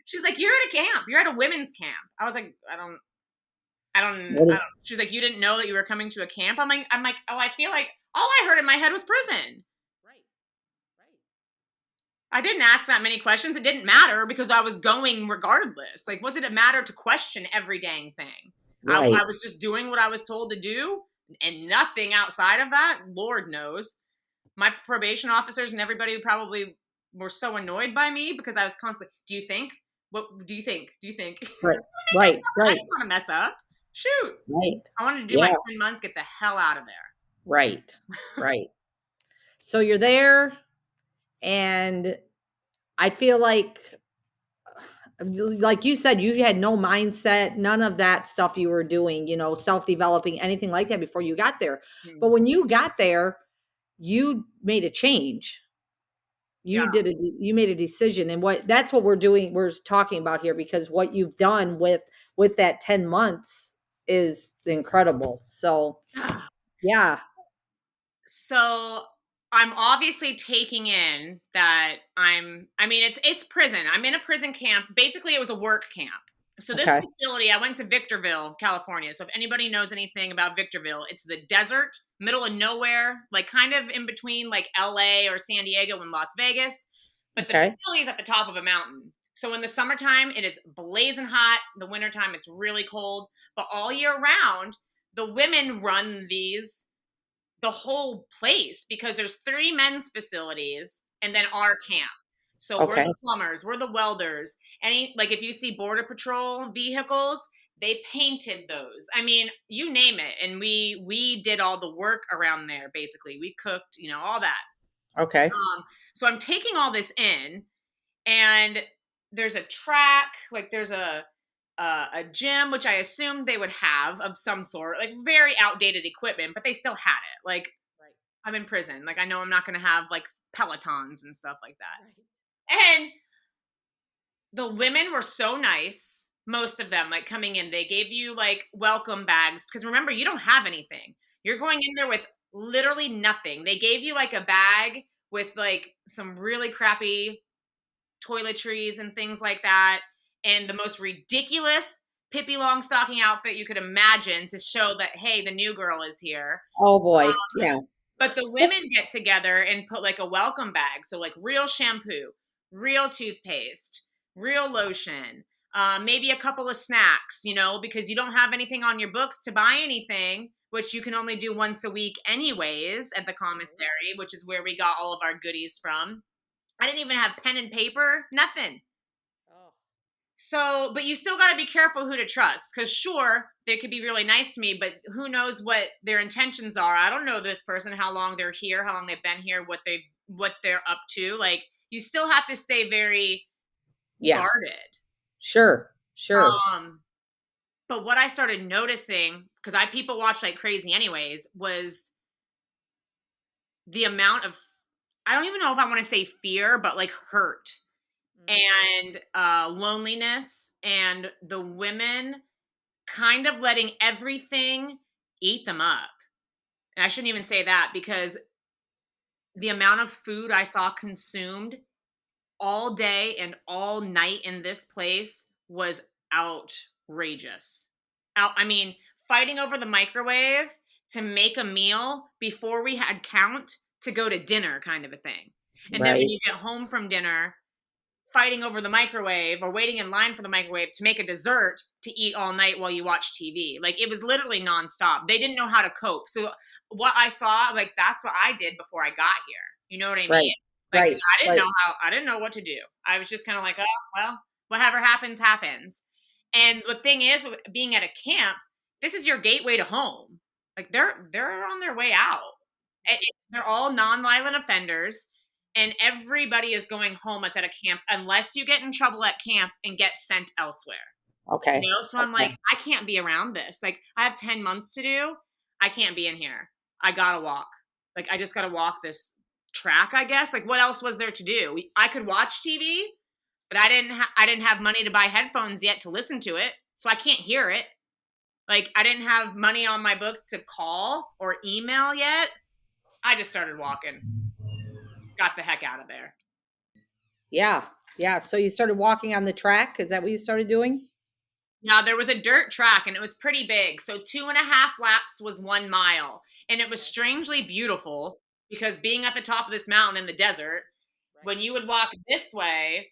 She's like, you're at a camp. You're at a women's camp. I was like, What I is don't. She's like, you didn't know that you were coming to a camp. I'm like, oh, I feel like all I heard in my head was prison. right. Right. I didn't ask that many questions. It didn't matter because I was going regardless. Like, what did it matter to question every dang thing? I Right. was just doing what I was told to do and nothing outside of that. Lord knows. My probation officers and everybody probably were so annoyed by me because I was constantly, do you think? What do you think? Do you think? Right. Right. I Right. didn't want to mess up. Shoot. Right. I wanted to do my Yeah. 10 months, get the hell out of there. Right. Right. So you're there, and I feel like you said, you had no mindset, none of that stuff you were doing, self-developing, anything like that before you got there. But when you got there, you made a change. Yeah. You made a decision, and that's what we're talking about here, because what you've done with that 10 months is incredible. So, yeah. So I'm obviously taking in that I mean, it's prison. I'm in a prison camp. Basically, it was a work camp. So this Okay. facility, I went to Victorville, California. So if anybody knows anything about Victorville, it's the desert, middle of nowhere, like kind of in between like LA or San Diego and Las Vegas. But the Okay. facility is at the top of a mountain. So in the summertime, it is blazing hot. The wintertime, it's really cold. But all year round, the women run the whole place, because there's 3 men's facilities and then our camp. So we're Okay. the plumbers, we're the welders. Any, like, if you see border patrol vehicles, They painted those. I mean, you name it. And we did all the work around there basically. We cooked, all that. Okay. So I'm taking all this in, and there's a track, like there's a gym, which I assumed they would have of some sort, like very outdated equipment, but they still had it. Like, Right. I'm in prison. Like, I know I'm not going to have like Pelotons and stuff like that. Right. And the women were so nice. Most of them, like coming in, they gave you like welcome bags because remember, you don't have anything. You're going in there with literally nothing. They gave you like a bag with like some really crappy toiletries and things like that, and the most ridiculous Pippi Longstocking outfit you could imagine to show that, hey, the new girl is here. Oh boy. Yeah. But the women get together and put like a welcome bag. So, like real shampoo, real toothpaste, real lotion, maybe a couple of snacks, because you don't have anything on your books to buy anything, which you can only do once a week, anyways, at the commissary, which is where we got all of our goodies from. I didn't even have pen and paper, nothing. Oh. So, but you still got to be careful who to trust because, sure, they could be really nice to me, but who knows what their intentions are? I don't know this person, how long they're here, how long they've been here, what they're up to. Like, you still have to stay very Yeah. guarded. Sure. Sure. But what I started noticing, because I people watch like crazy, anyways, was the amount of, I don't even know if I want to say fear, but like hurt and loneliness, and the women kind of letting everything eat them up. And I shouldn't even say that because the amount of food I saw consumed all day and all night in this place was outrageous. I mean, fighting over the microwave to make a meal before we had count to go to dinner kind of a thing. And then when Right. you get home from dinner, fighting over the microwave or waiting in line for the microwave to make a dessert to eat all night while you watch TV. Like it was literally nonstop. They didn't know how to cope. So what I saw, like that's what I did before I got here. You know what I mean? Right. Like Right. Right. I didn't know what to do. I was just kind of like, oh, well, whatever happens, happens. And the thing is, being at a camp, this is your gateway to home. Like they're on their way out. They're all nonviolent offenders, and everybody is going home that's at a camp unless you get in trouble at camp and get sent elsewhere. Okay. So I'm like, Okay. I can't be around this. Like, I have 10 months to do. I can't be in here. I gotta walk. Like, I just gotta walk this track, I guess. Like, what else was there to do? I could watch TV, but I didn't have money to buy headphones yet to listen to it, so I can't hear it. Like, I didn't have money on my books to call or email yet. I just started walking. Got the heck out of there. Yeah. Yeah. So you started walking on the track. Is that what you started doing? Now, there was a dirt track and it was pretty big. So 2.5 laps was 1 mile. And it was strangely beautiful because being at the top of this mountain in the desert, when you would walk this way,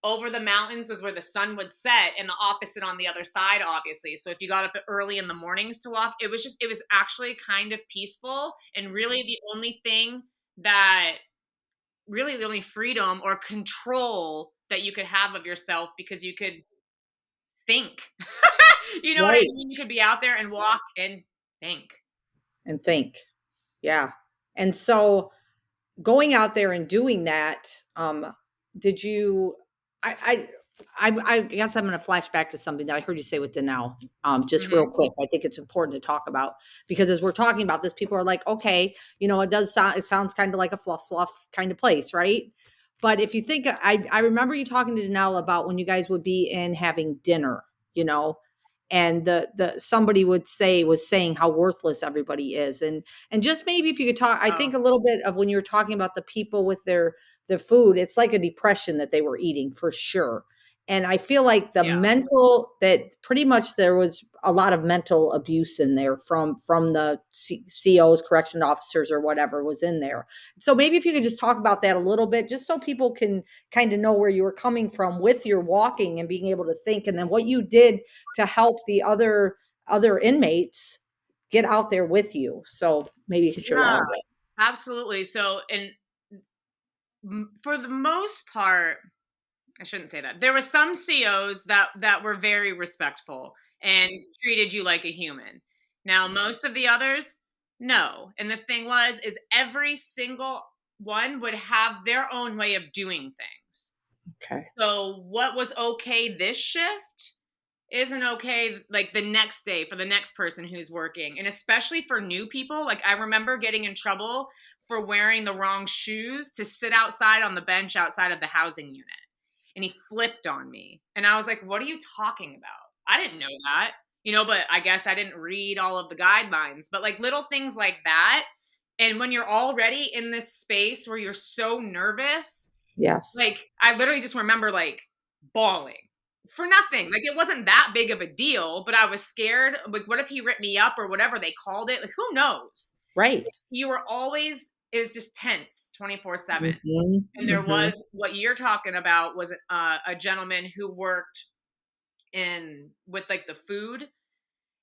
over the mountains was where the sun would set, and the opposite on the other side, obviously. So if you got up early in the mornings to walk, it was actually kind of peaceful. And really the only freedom or control that you could have of yourself because you could think. You know what I Right. mean? You could be out there and walk and think. And think. Yeah. And so going out there and doing that, did you I I guess I'm gonna flash back to something that I heard you say with Danelle, just real Mhm. quick. I think it's important to talk about because as we're talking about this, people are like, okay, it sounds kind of like a fluff kind of place, right? But if you think I remember you talking to Danelle about when you guys would be in having dinner, you know, and the somebody was saying how worthless everybody is. And just maybe if you could talk, I Oh, think a little bit of when you were talking about the people with their food, it's like a depression that they were eating for sure. And I feel like yeah. that pretty much there was a lot of mental abuse in there from the COs, correction officers, or whatever was in there. So maybe if you could just talk about that a little bit, just so people can kind of know where you were coming from with your walking and being able to think, and then what you did to help the other inmates get out there with you. So maybe you could share that a Yeah, little bit. absolutely. So, and for the most part, I shouldn't say that. There were some COs that were very respectful and treated you like a human. Now, most of the others, no. And the thing is every single one would have their own way of doing things. Okay. So what was okay this shift isn't okay like the next day for the next person who's working. And especially for new people, like I remember getting in trouble for wearing the wrong shoes to sit outside on the bench outside of the housing unit. And he flipped on me. And I was like, what are you talking about? I didn't know that. But I guess I didn't read all of the guidelines. But like little things like that. And when you're already in this space where you're so nervous, Yes. like I literally just remember like bawling for nothing. Like it wasn't that big of a deal, but I was scared. Like, what if he ripped me up or whatever they called it? Like, who knows? Right. You were always, it was just tense 24/7. Mhm, And there mhm. was what you're talking about was a gentleman who worked in with like the food.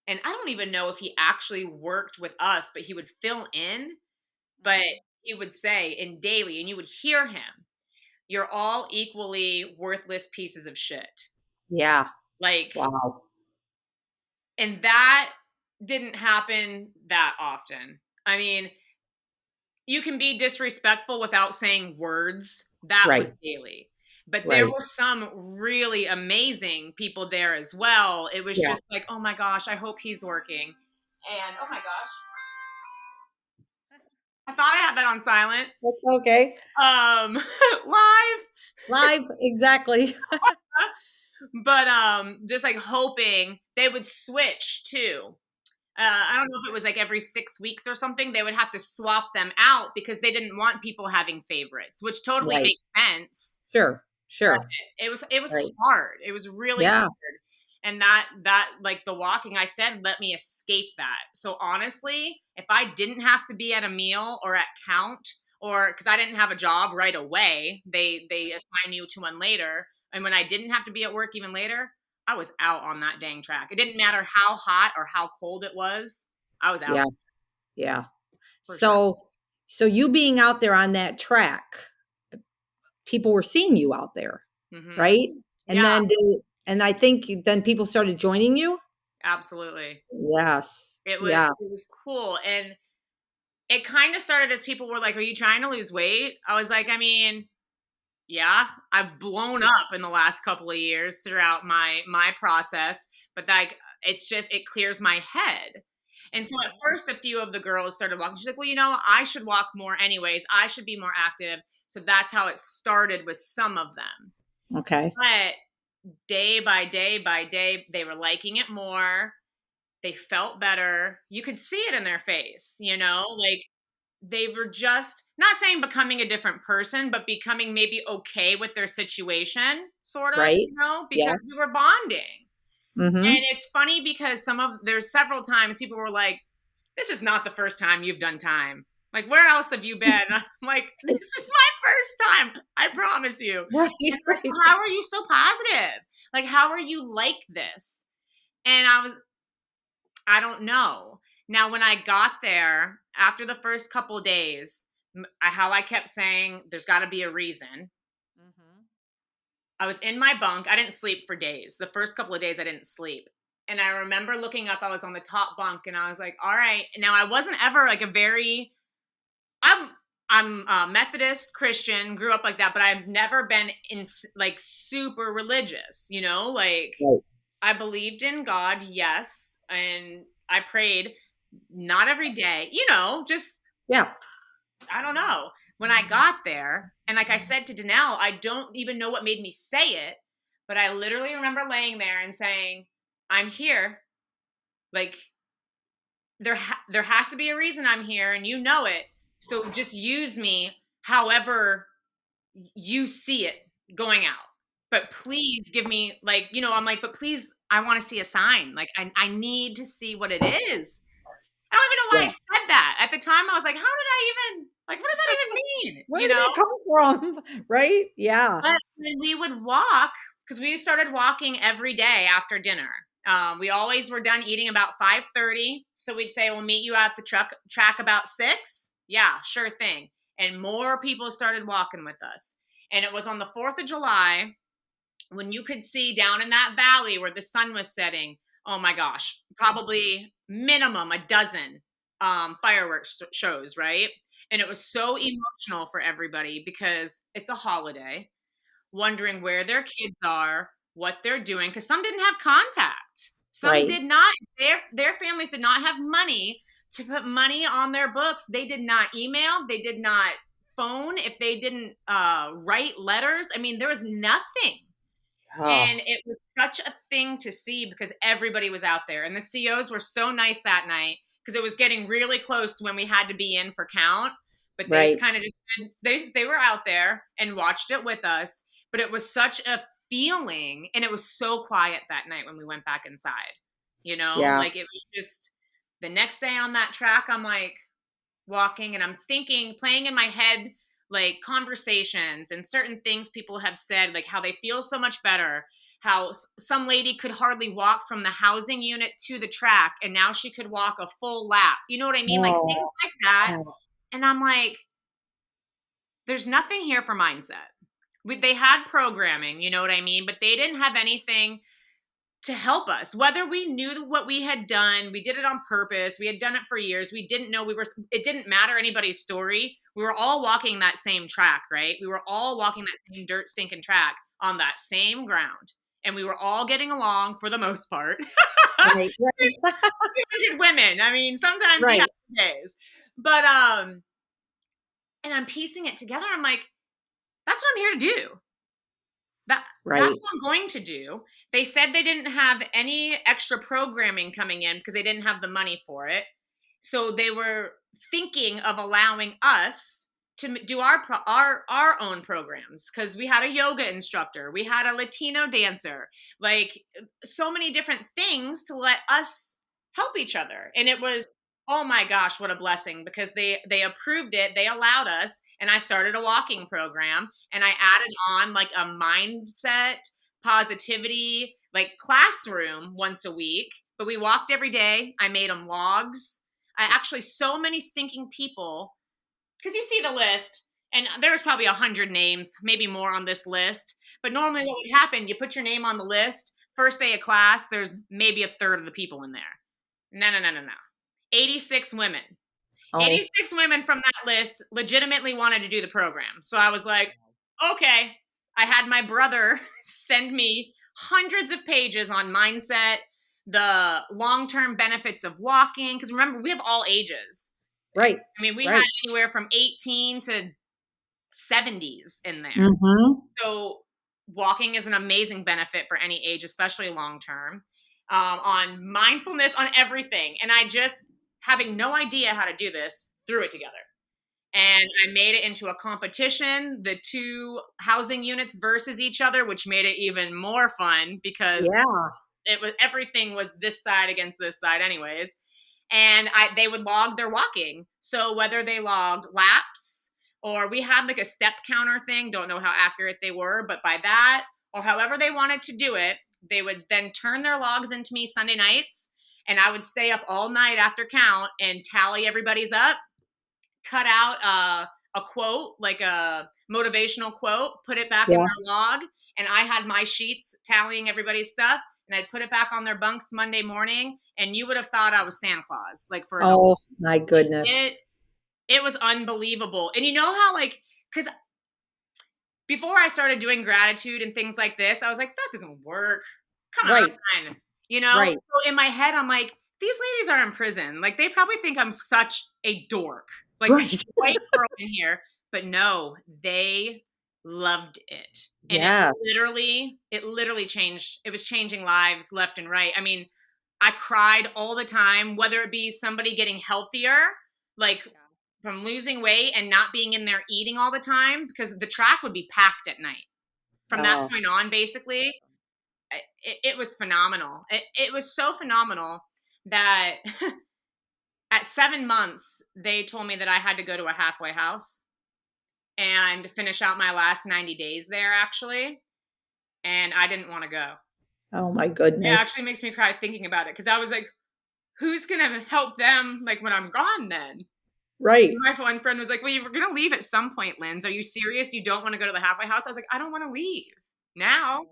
And I don't even know if he actually worked with us, but he would fill in. But he would say in daily, and you would hear him, you're all equally worthless pieces of shit. Yeah. Like, Wow. and that didn't happen that often. I mean, you can be disrespectful without saying words. That Right. was daily. But there Right. were some really amazing people there as well. It was Yeah. just like, oh my gosh, I hope he's working. And oh my gosh, I thought I had that on silent. That's okay. Live. Live, exactly. But just like hoping they would switch too. I don't know if it was like every 6 weeks or something. They would have to swap them out because they didn't want people having favorites, which totally Right. makes sense. Sure. But Sure. it was Right. hard. It was really Yeah. hard. And that like the walking I said let me escape that. So honestly, if I didn't have to be at a meal or at count or because I didn't have a job right away, they assign you to one later. And when I didn't have to be at work even later, I was out on that dang track. It didn't matter how hot or how cold it was. I was out Yeah. Yeah. for sure. So you being out there on that track, people were seeing you out there, Hmm. right? And Yeah, and I think then people started joining you? absolutely. Yes. It was Yeah. it was cool. And it kind of started as people were like, "Are you trying to lose weight?" I was like, I mean, yeah, I've blown up in the last couple of years throughout my process, but like it's just it clears my head. And so at first a few of the girls started walking. She's like, "Well, I should walk more anyways. I should be more active." So that's how it started with some of them. Okay. But day by day by day, they were liking it more. They felt better. You could see it in their face, like they were just not saying becoming a different person, but becoming maybe okay with their situation, sort of, Right. Yeah. because we were bonding. And Mhm. it's funny because there's several times people were like, this is not the first time you've done time. Like, where else have you been? And I'm like, this is my first time. I promise you. Right, And they're like, right. well, how are you so positive? Like, how are you like this? And I don't know. Now, when I got there after the first couple days, how I kept saying, there's got to be a reason. Mhm. I was in my bunk. I didn't sleep for days. The first couple of days, I didn't sleep. And I remember looking up, I was on the top bunk and I was like, all right. Now, I wasn't ever like I'm, I'm Methodist Christian, grew up like that, but I've never been in like super religious, like Right. I believed in God, yes. And I prayed not every day, just, Yeah. I don't know. When I got there, and like I said to Danelle, I don't even know what made me say it, but I literally remember laying there and saying, I'm here. Like, there has to be a reason I'm here, and you know it. So just use me however you see it going out. But please give me, like, I'm like, but please, I want to see a sign. Like, I need to see what it is. I don't even know why I Yeah. said that. At the time, I was like, how did I even, like, what does that even mean? Where did that come from? Right? Yeah. But when we would walk, because we started walking every day after dinner. We always were done eating about 5:30. So we'd say, we'll meet you at the track about 6. Yeah, sure thing. And more people started walking with us. And it was on the 4th of July when you could see down in that valley where the sun was setting, oh my gosh, probably minimum a dozen fireworks shows, right? And it was so emotional for everybody because it's a holiday, wondering where their kids are, what they're doing, because some didn't have contact. Some Right. did not, their families did not have money to put money on their books. They did not email, they did not phone, if they didn't write letters. I mean, there was nothing. Oh, And it was such a thing to see because everybody was out there. And the COs were so nice that night because it was getting really close to when we had to be in for count. But they just right. kind of just, they were out there and watched it with us. But it was such a feeling. And it was so quiet that night when we went back inside. You know, Yeah. like it was just the next day on that track, I'm like walking and I'm thinking, playing in my head like conversations and certain things people have said, like how they feel so much better, how some lady could hardly walk from the housing unit to the track and now she could walk a full lap. You know what I mean? Like things Oh, like that. oh, And I'm like, there's nothing here for mindset. They had programming, you know what I mean? But they didn't have anything to help us. Whether we knew what we had done, we did it on purpose, we had done it for years, we didn't know, it didn't matter anybody's story. We were all walking that same track, right? We were all walking that same dirt stinking track on that same ground. And we were all getting along for the most part. right. Right. 200 women. I mean, sometimes you have Right. days. But and I'm piecing it together. I'm like, that's what I'm here to do. That's Right. what I'm going to do. They said they didn't have any extra programming coming in because they didn't have the money for it. So they were thinking of allowing us to do our own programs because we had a yoga instructor, we had a Latino dancer, like so many different things to let us help each other. And it was, oh my gosh, what a blessing, because they approved it, they allowed us, and I started a walking program and I added on like a mindset, positivity, like classroom once a week. But we walked every day. I made them logs. I actually, so many stinking people, because you see the list, and there's probably 100 names, maybe more on this list. But normally, what would happen? You put your name on the list. First day of class, there's maybe a third of the people in there. No, no, no, no, no. 86 women. Oh, 86 women from that list legitimately wanted to do the program. So I was like, okay. I had my brother send me hundreds of pages on mindset, the long term benefits of walking. Because remember, we have all ages. right. I mean, we had Right. anywhere from 18 to 70s in there. Mm-hmm. So walking is an amazing benefit for any age, especially long term. On mindfulness, on everything. And I just, having no idea how to do this, threw it together. And I made it into a competition, the two housing units versus each other, which made it even more fun because Yeah. everything was this side against this side anyways. And they would log their walking. So whether they logged laps, or we had like a step counter thing, don't know how accurate they were, but by that, or however they wanted to do it, they would then turn their logs into me Sunday nights. And I would stay up all night after count and tally everybody's up, cut out a quote, like a motivational quote, put it back in Yeah. their log. And I had my sheets tallying everybody's stuff. And I'd put it back on their bunks Monday morning. And you would have thought I was Santa Claus, like for adults. Oh my It, goodness. it was unbelievable. And you know how, like, because before I started doing gratitude and things like this, I was like, that doesn't work. Come Right. on. You know? Right. So in my head, I'm like, these ladies are in prison. Like, they probably think I'm such a dork. Like, this Right. white girl in here. But no, they loved it. And Yes. it literally changed. It was changing lives left and right. I mean, I cried all the time, whether it be somebody getting healthier, like from losing weight and not being in there eating all the time, because the track would be packed at night. From that Oh, point on, basically, it was phenomenal. It was so phenomenal that at 7 months, they told me that I had to go to a halfway house and finish out my last 90 days there, actually. And I didn't want to go. oh my It goodness. actually makes me cry thinking about it because I was like, who's going to help them like when I'm gone then? Right. My one friend was like, well, you were going to leave at some point, Linz. Are you serious? You don't want to go to the halfway house? I was like, I don't want to leave now.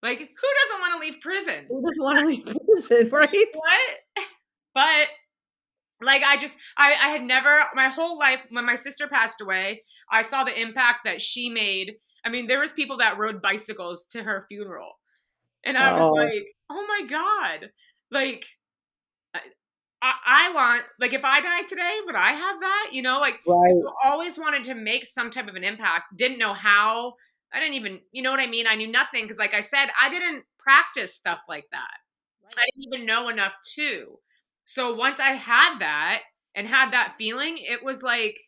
Like, who doesn't want to leave prison? Who doesn't want to leave? person, right? what? But like I had never my whole life when my sister passed away, I saw the impact that she made. I mean, there was people that rode bicycles to her funeral. And I was Oh, like, "Oh my god." Like I want like if I died today, would I have that? You know, like right. so always wanted to make some type of an impact. Didn't know how. I didn't even, you know what I mean? I knew nothing because like I said, I didn't practice stuff like that. Right. I didn't even know enough to. So once I had that and had that feeling, it was like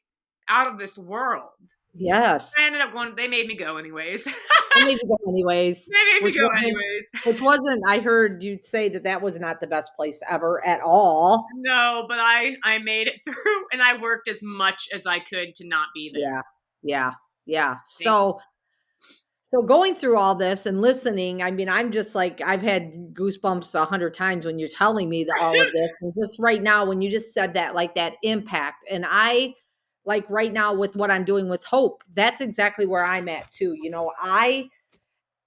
out of this world. I ended Yes. up going, they made me go anyways. they They made you go anyways, made me which go wasn't anyways. which wasn't I heard you say that that was not the best place ever at all. No, but I made it through and I worked as much as I could to not be there. Yeah. Yeah. Yeah. Thank So going through all this and listening, I mean, I'm just like I've had goosebumps 100 times when you're telling me all of this, and just right now when you just said that, like that impact, and I like right now with what I'm doing with Hope, that's exactly where I'm at too.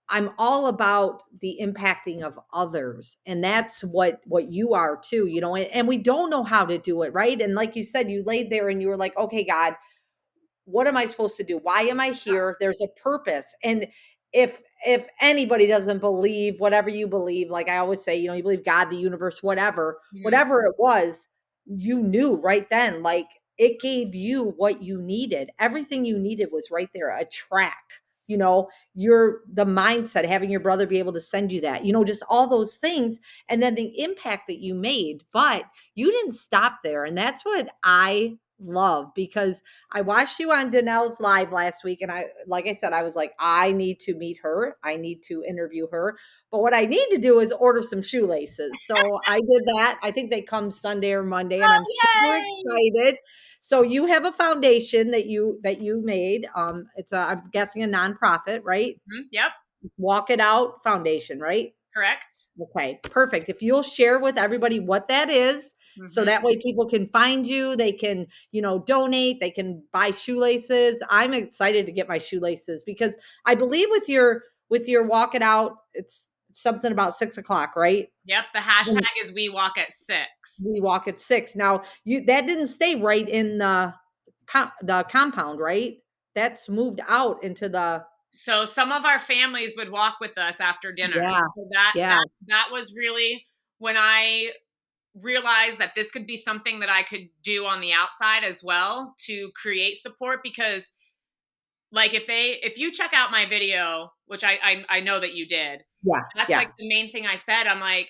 I'm all about the impacting of others, and that's what you are too. And we don't know how to do it, right? And like you said, you laid there and you were like, okay, God, what am I supposed to do? Why am I here? There's a purpose. And if anybody doesn't believe whatever you believe, like I always say, you believe God, the universe, you. Mhm. whatever it was, you knew right then, like it gave you what you needed. Everything you needed was right there, a track, your the mindset, having your brother be able to send you that, just all those things, and then the impact that you made. But you didn't stop there. And that's what I love, because I watched you on Danelle's live last week, and like I said, I was like, I need to meet her. I need to interview her. But what I need to do is order some shoelaces. So I did that. I think they come Sunday or Monday, and Oh, I'm super yay! excited. So you have a foundation that you made. It's I'm guessing a nonprofit, right? Yep, Walk It Out Foundation, right? correct. Okay, perfect. If you'll share with everybody what that is, so Mhm. that way people can find you, they can, donate, they can buy shoelaces. I'm excited to get my shoelaces, because I believe with your walk it out, it's something about 6 o'clock, right? Yep, the When hashtag is we walk at 6. we walk at 6. Now, that didn't stay right in the compound, right? That's moved out into the So some of our families would walk with us after dinner. yeah, So that yeah, that that was really when I realized that this could be something that I could do on the outside as well to create support, because like if you check out my video, which I know that you did, yeah, that's yeah, like the main thing I said. I'm like,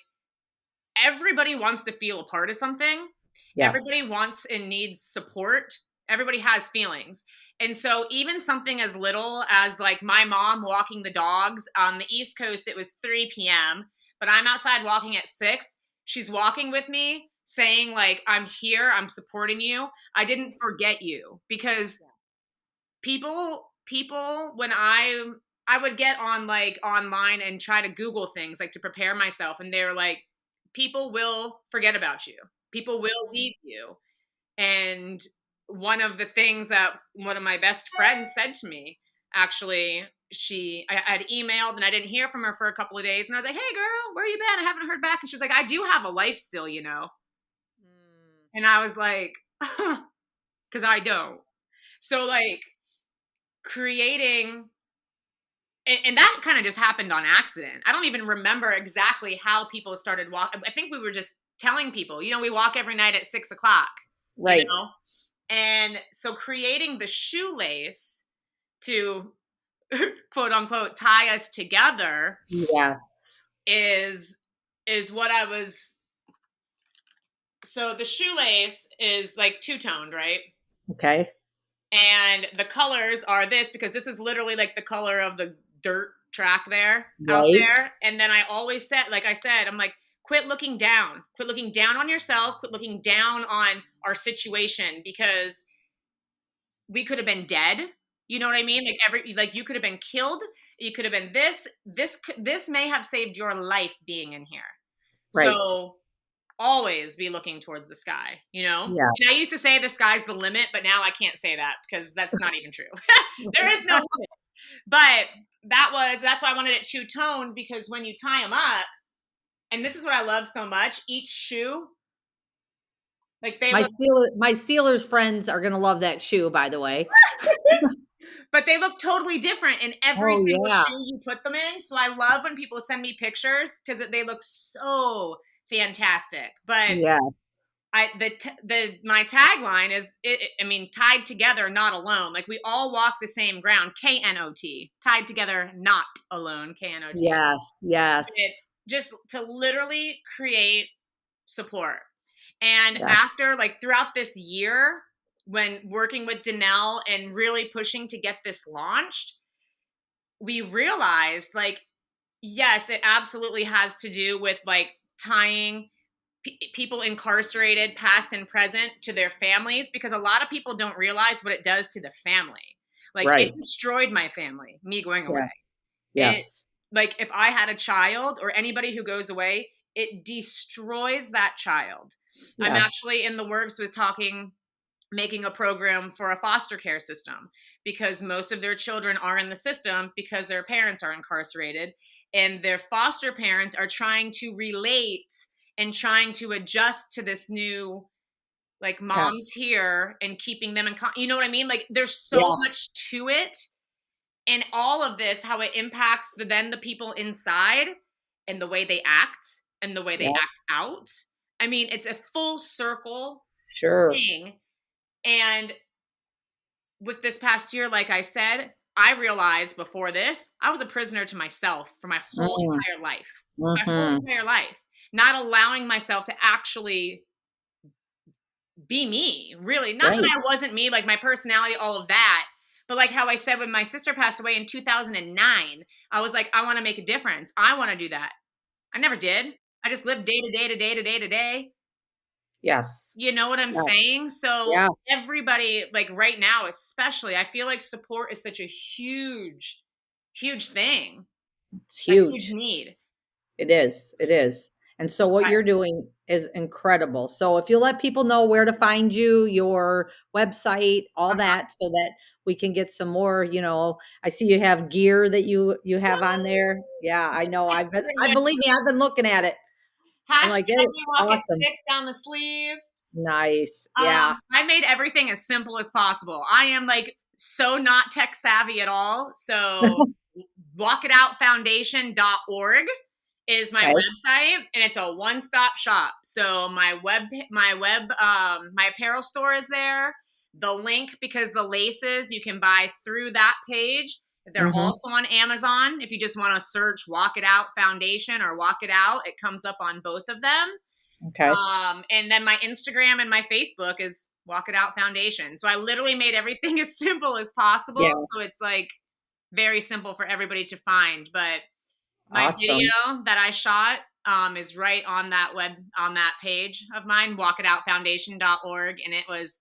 everybody wants to feel a part of something. yes, Everybody wants and needs support. Everybody has feelings. And so even something as little as like my mom walking the dogs on the East Coast, it was 3 p.m., but I'm outside walking at 6. She's walking with me saying like, I'm here, I'm supporting you. I didn't forget you, because people when I would get on like online and try to Google things like to prepare myself, and they're like, people will forget about you, people will leave you. And one of the things that one of my best friends said to me, actually, I had emailed and I didn't hear from her for a couple of days, and I was like, hey girl, where you been? I haven't heard back. And she was like, I do have a life still, Mm. and I was like, because I don't. So like creating, and that kind of just happened on accident. I don't even remember exactly how people started walking. I think we were just telling people, we walk every night at 6 o'clock, you right. know? And so creating the shoelace to quote unquote tie us together Yes. is what I was. So the shoelace is like two-toned, right? Okay. And the colors are this, because this is literally like the color of the dirt track there out Right. there. And then I always said, like I said, I'm like, quit looking down on yourself, quit looking down on our situation, because we could have been dead. You know what I mean? Like you could have been killed. You could have been this may have saved your life being in here. Right. So always be looking towards the sky, Yeah. And I used to say the sky's the limit, but now I can't say that because that's not even true. There is no limit. But that's why I wanted it two-toned, because when you tie them up, And this is what I love so much. Each shoe, like they My look, Steelers friends are gonna love that shoe, by the way. but they look totally different in every Oh, single yeah. shoe you put them in. So I love when people send me pictures because they look so fantastic. But Yes. my tagline is I mean, tied together, not alone. Like we all walk the same ground. KNOT, tied together, not alone. KNOT. Yes, It yes, just to literally create support. And yes, after like throughout this year, when working with Danelle and really pushing to get this launched, we realized like, yes, it absolutely has to do with like tying people incarcerated, past and present, to their families, because a lot of people don't realize what it does to the family. Like it right. destroyed my family, me going away. Yes, It yes, like if I had a child or anybody who goes away, it destroys that child. I'm yes, actually in the works with making a program for a foster care system because most of their children are in the system because their parents are incarcerated and their foster parents are trying to relate and trying to adjust to this new like moms yes. here and keeping them you know what I mean, like there's so Yeah, much to it, and all of this how it impacts the people inside and the way they act and the way they act yes, out. I mean, it's a full circle sure. thing. And with this past year, like I said, I realized before this, I was a prisoner to myself for my whole Mm, entire life. My whole mhm. entire life. Not allowing myself to actually be me, really. Not that Right. I wasn't me, like my personality, all of that. But like how I said when my sister passed away in 2009, I was like, I want to make a difference. I want to do that. I never did. I just lived day to day to day to day to day. Yes, You know what I'm yes, saying? So yeah. everybody, like right now, especially, I feel like support is such a huge, huge thing, It's a huge huge. need. It is. It is. And so what Right. you're doing is incredible. So if you let people know where to find you, your website, all Uh-huh. that, so that we can get some more, I see you have gear that you have on there. Yeah, I know. I believe me, I've been looking at it. I'm Hashtag like, it is we walk at awesome. 6 down the sleeve. Nice. Yeah. I made everything as simple as possible. I am like so not tech savvy at all. So walkitoutfoundation.org is my Okay. website, and it's a one-stop shop. So my apparel store is there. The link, because the laces you can buy through that page. They're Mhm. also on Amazon. If you just want to search Walk It Out Foundation or Walk It Out, it comes up on both of them. Okay. And then my Instagram and my Facebook is Walk It Out Foundation. So I literally made everything as simple as possible. Yeah. So it's like very simple for everybody to find. But my Awesome. video that I shot is right on that page of mine, walkitoutfoundation.org. And it was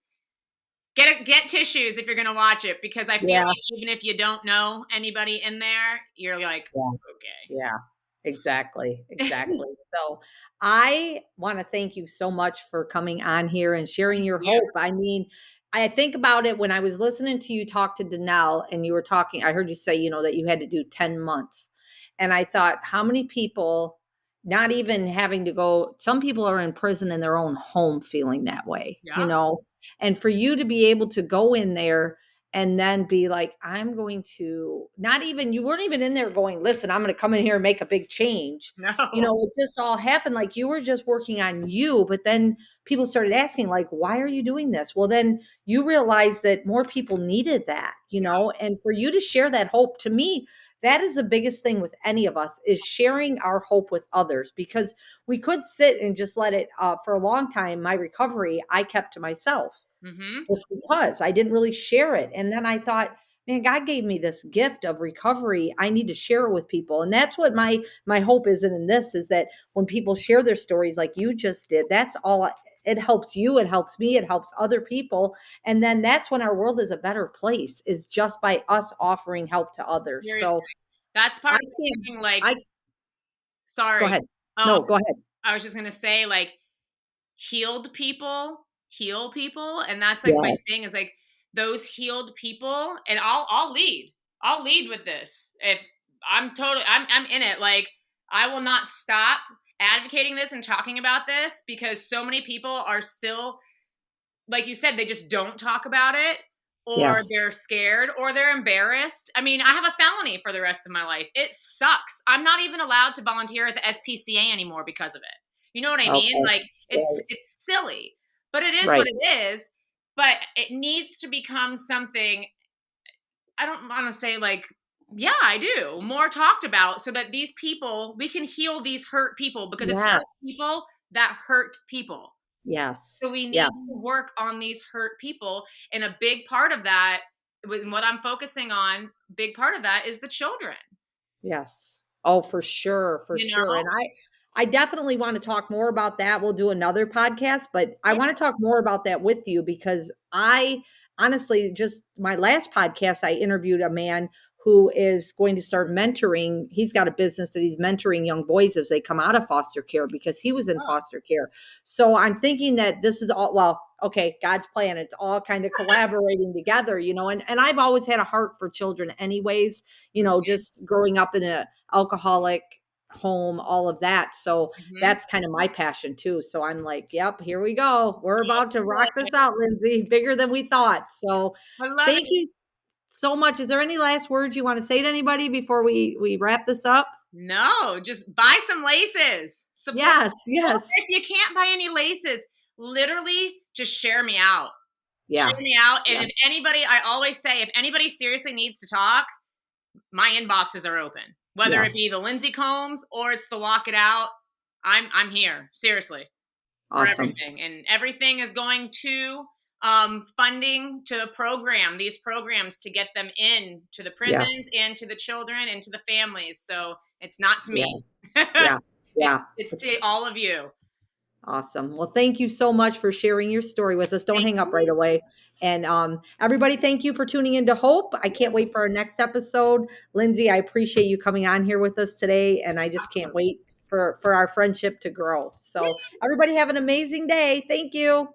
get tissues if you're gonna watch it, because I feel Yeah. like even if you don't know anybody in there, you're like, Yeah. okay. Yeah, exactly, exactly. So I want to thank you so much for coming on here and sharing Thank your you. hope. I mean, I think about it when I was listening to you talk to Danelle and you were talking, I heard you say, that you had to do 10 months. And I thought, how many people, not even having to go, some people are in prison in their own home feeling that way, Yeah. and for you to be able to go in there and then be like, I'm going to not even, you weren't even in there going, listen, I'm going to come in here and make a big change. No. It just all happened like you were just working on you. But then people started asking, like, why are you doing this? Well, then you realized that more people needed that, Yeah. and for you to share that hope, to me, that is the biggest thing with any of us, is sharing our hope with others, because we could sit and just let it, for a long time, my recovery, I kept to myself Mm-hmm. just because I didn't really share it. And then I thought, man, God gave me this gift of recovery. I need to share it with people. And that's what my hope is in this, is that when people share their stories like you just did, that's all it helps you, it helps me, it helps other people. And then that's when our world is a better place, is just by us offering help to others. Seriously. So That's part I of the can't thing, like, I go sorry. ahead. Oh, No, go ahead. I was just gonna say, like, healed people heal people, and that's like my Yeah. thing is like those healed people, and I'll lead with this. If I'm in it, like I will not stop advocating this and talking about this because so many people are still, like you said, they just don't talk about it, or Yes. they're scared, or they're embarrassed. I mean, I have a felony for the rest of my life. It sucks. I'm not even allowed to volunteer at the SPCA anymore because of it. You know what I mean? Okay. Like Right. it's silly, but it is what Right. it is. But it needs to become something, I don't want to say like, yeah, I do, more talked about so that these people, we can heal these hurt people because it's hurt Yes. people that hurt people. So Yes. we need to Yes. work on these hurt people. And a big part of that, what I'm focusing on, big part of that is the children, Yes. Oh, for sure, for you sure. know? And I definitely want to talk more about that. We'll do another podcast, but I Yeah. want to talk more about that with you because I honestly just my last podcast I interviewed a man who is going to start mentoring. He's got a business that he's mentoring young boys as they come out of foster care because he was in Oh, foster care. So I'm thinking that this is all well, okay, God's plan. It's all kind of collaborating together, and I've always had a heart for children anyways, just growing up in a alcoholic home, all of that. So mhm. that's kind of my passion too. So I'm like, yep, here we go. We're about to rock Good. this out, Lindsay, bigger than we thought. So I love thank it. you so much. Is there any last words you want to say to anybody before we wrap this up? No, just buy some laces. Support. Yes, Or yes. if you can't buy any laces, literally just share me out. Share Yeah. me out. And Yeah. if anybody, I always say, if anybody seriously needs to talk, my inboxes are open. Whether it Yes. be the Lindsay Combs or it's the Walk It Out, I'm here. Seriously. For Awesome. everything. And everything is going to funding to these programs to get them in to the prisons Yes. and to the children and to the families. So it's not to Yeah. me. Yeah. Yeah. It's to It's all of you. awesome. Well, thank you so much for sharing your story with us. Don't Thank hang up right you. away. And everybody, thank you for tuning into Hope. I can't wait for our next episode. Lindsay, I appreciate you coming on here with us today. And I just can't wait for our friendship to grow. So everybody have an amazing day. Thank you.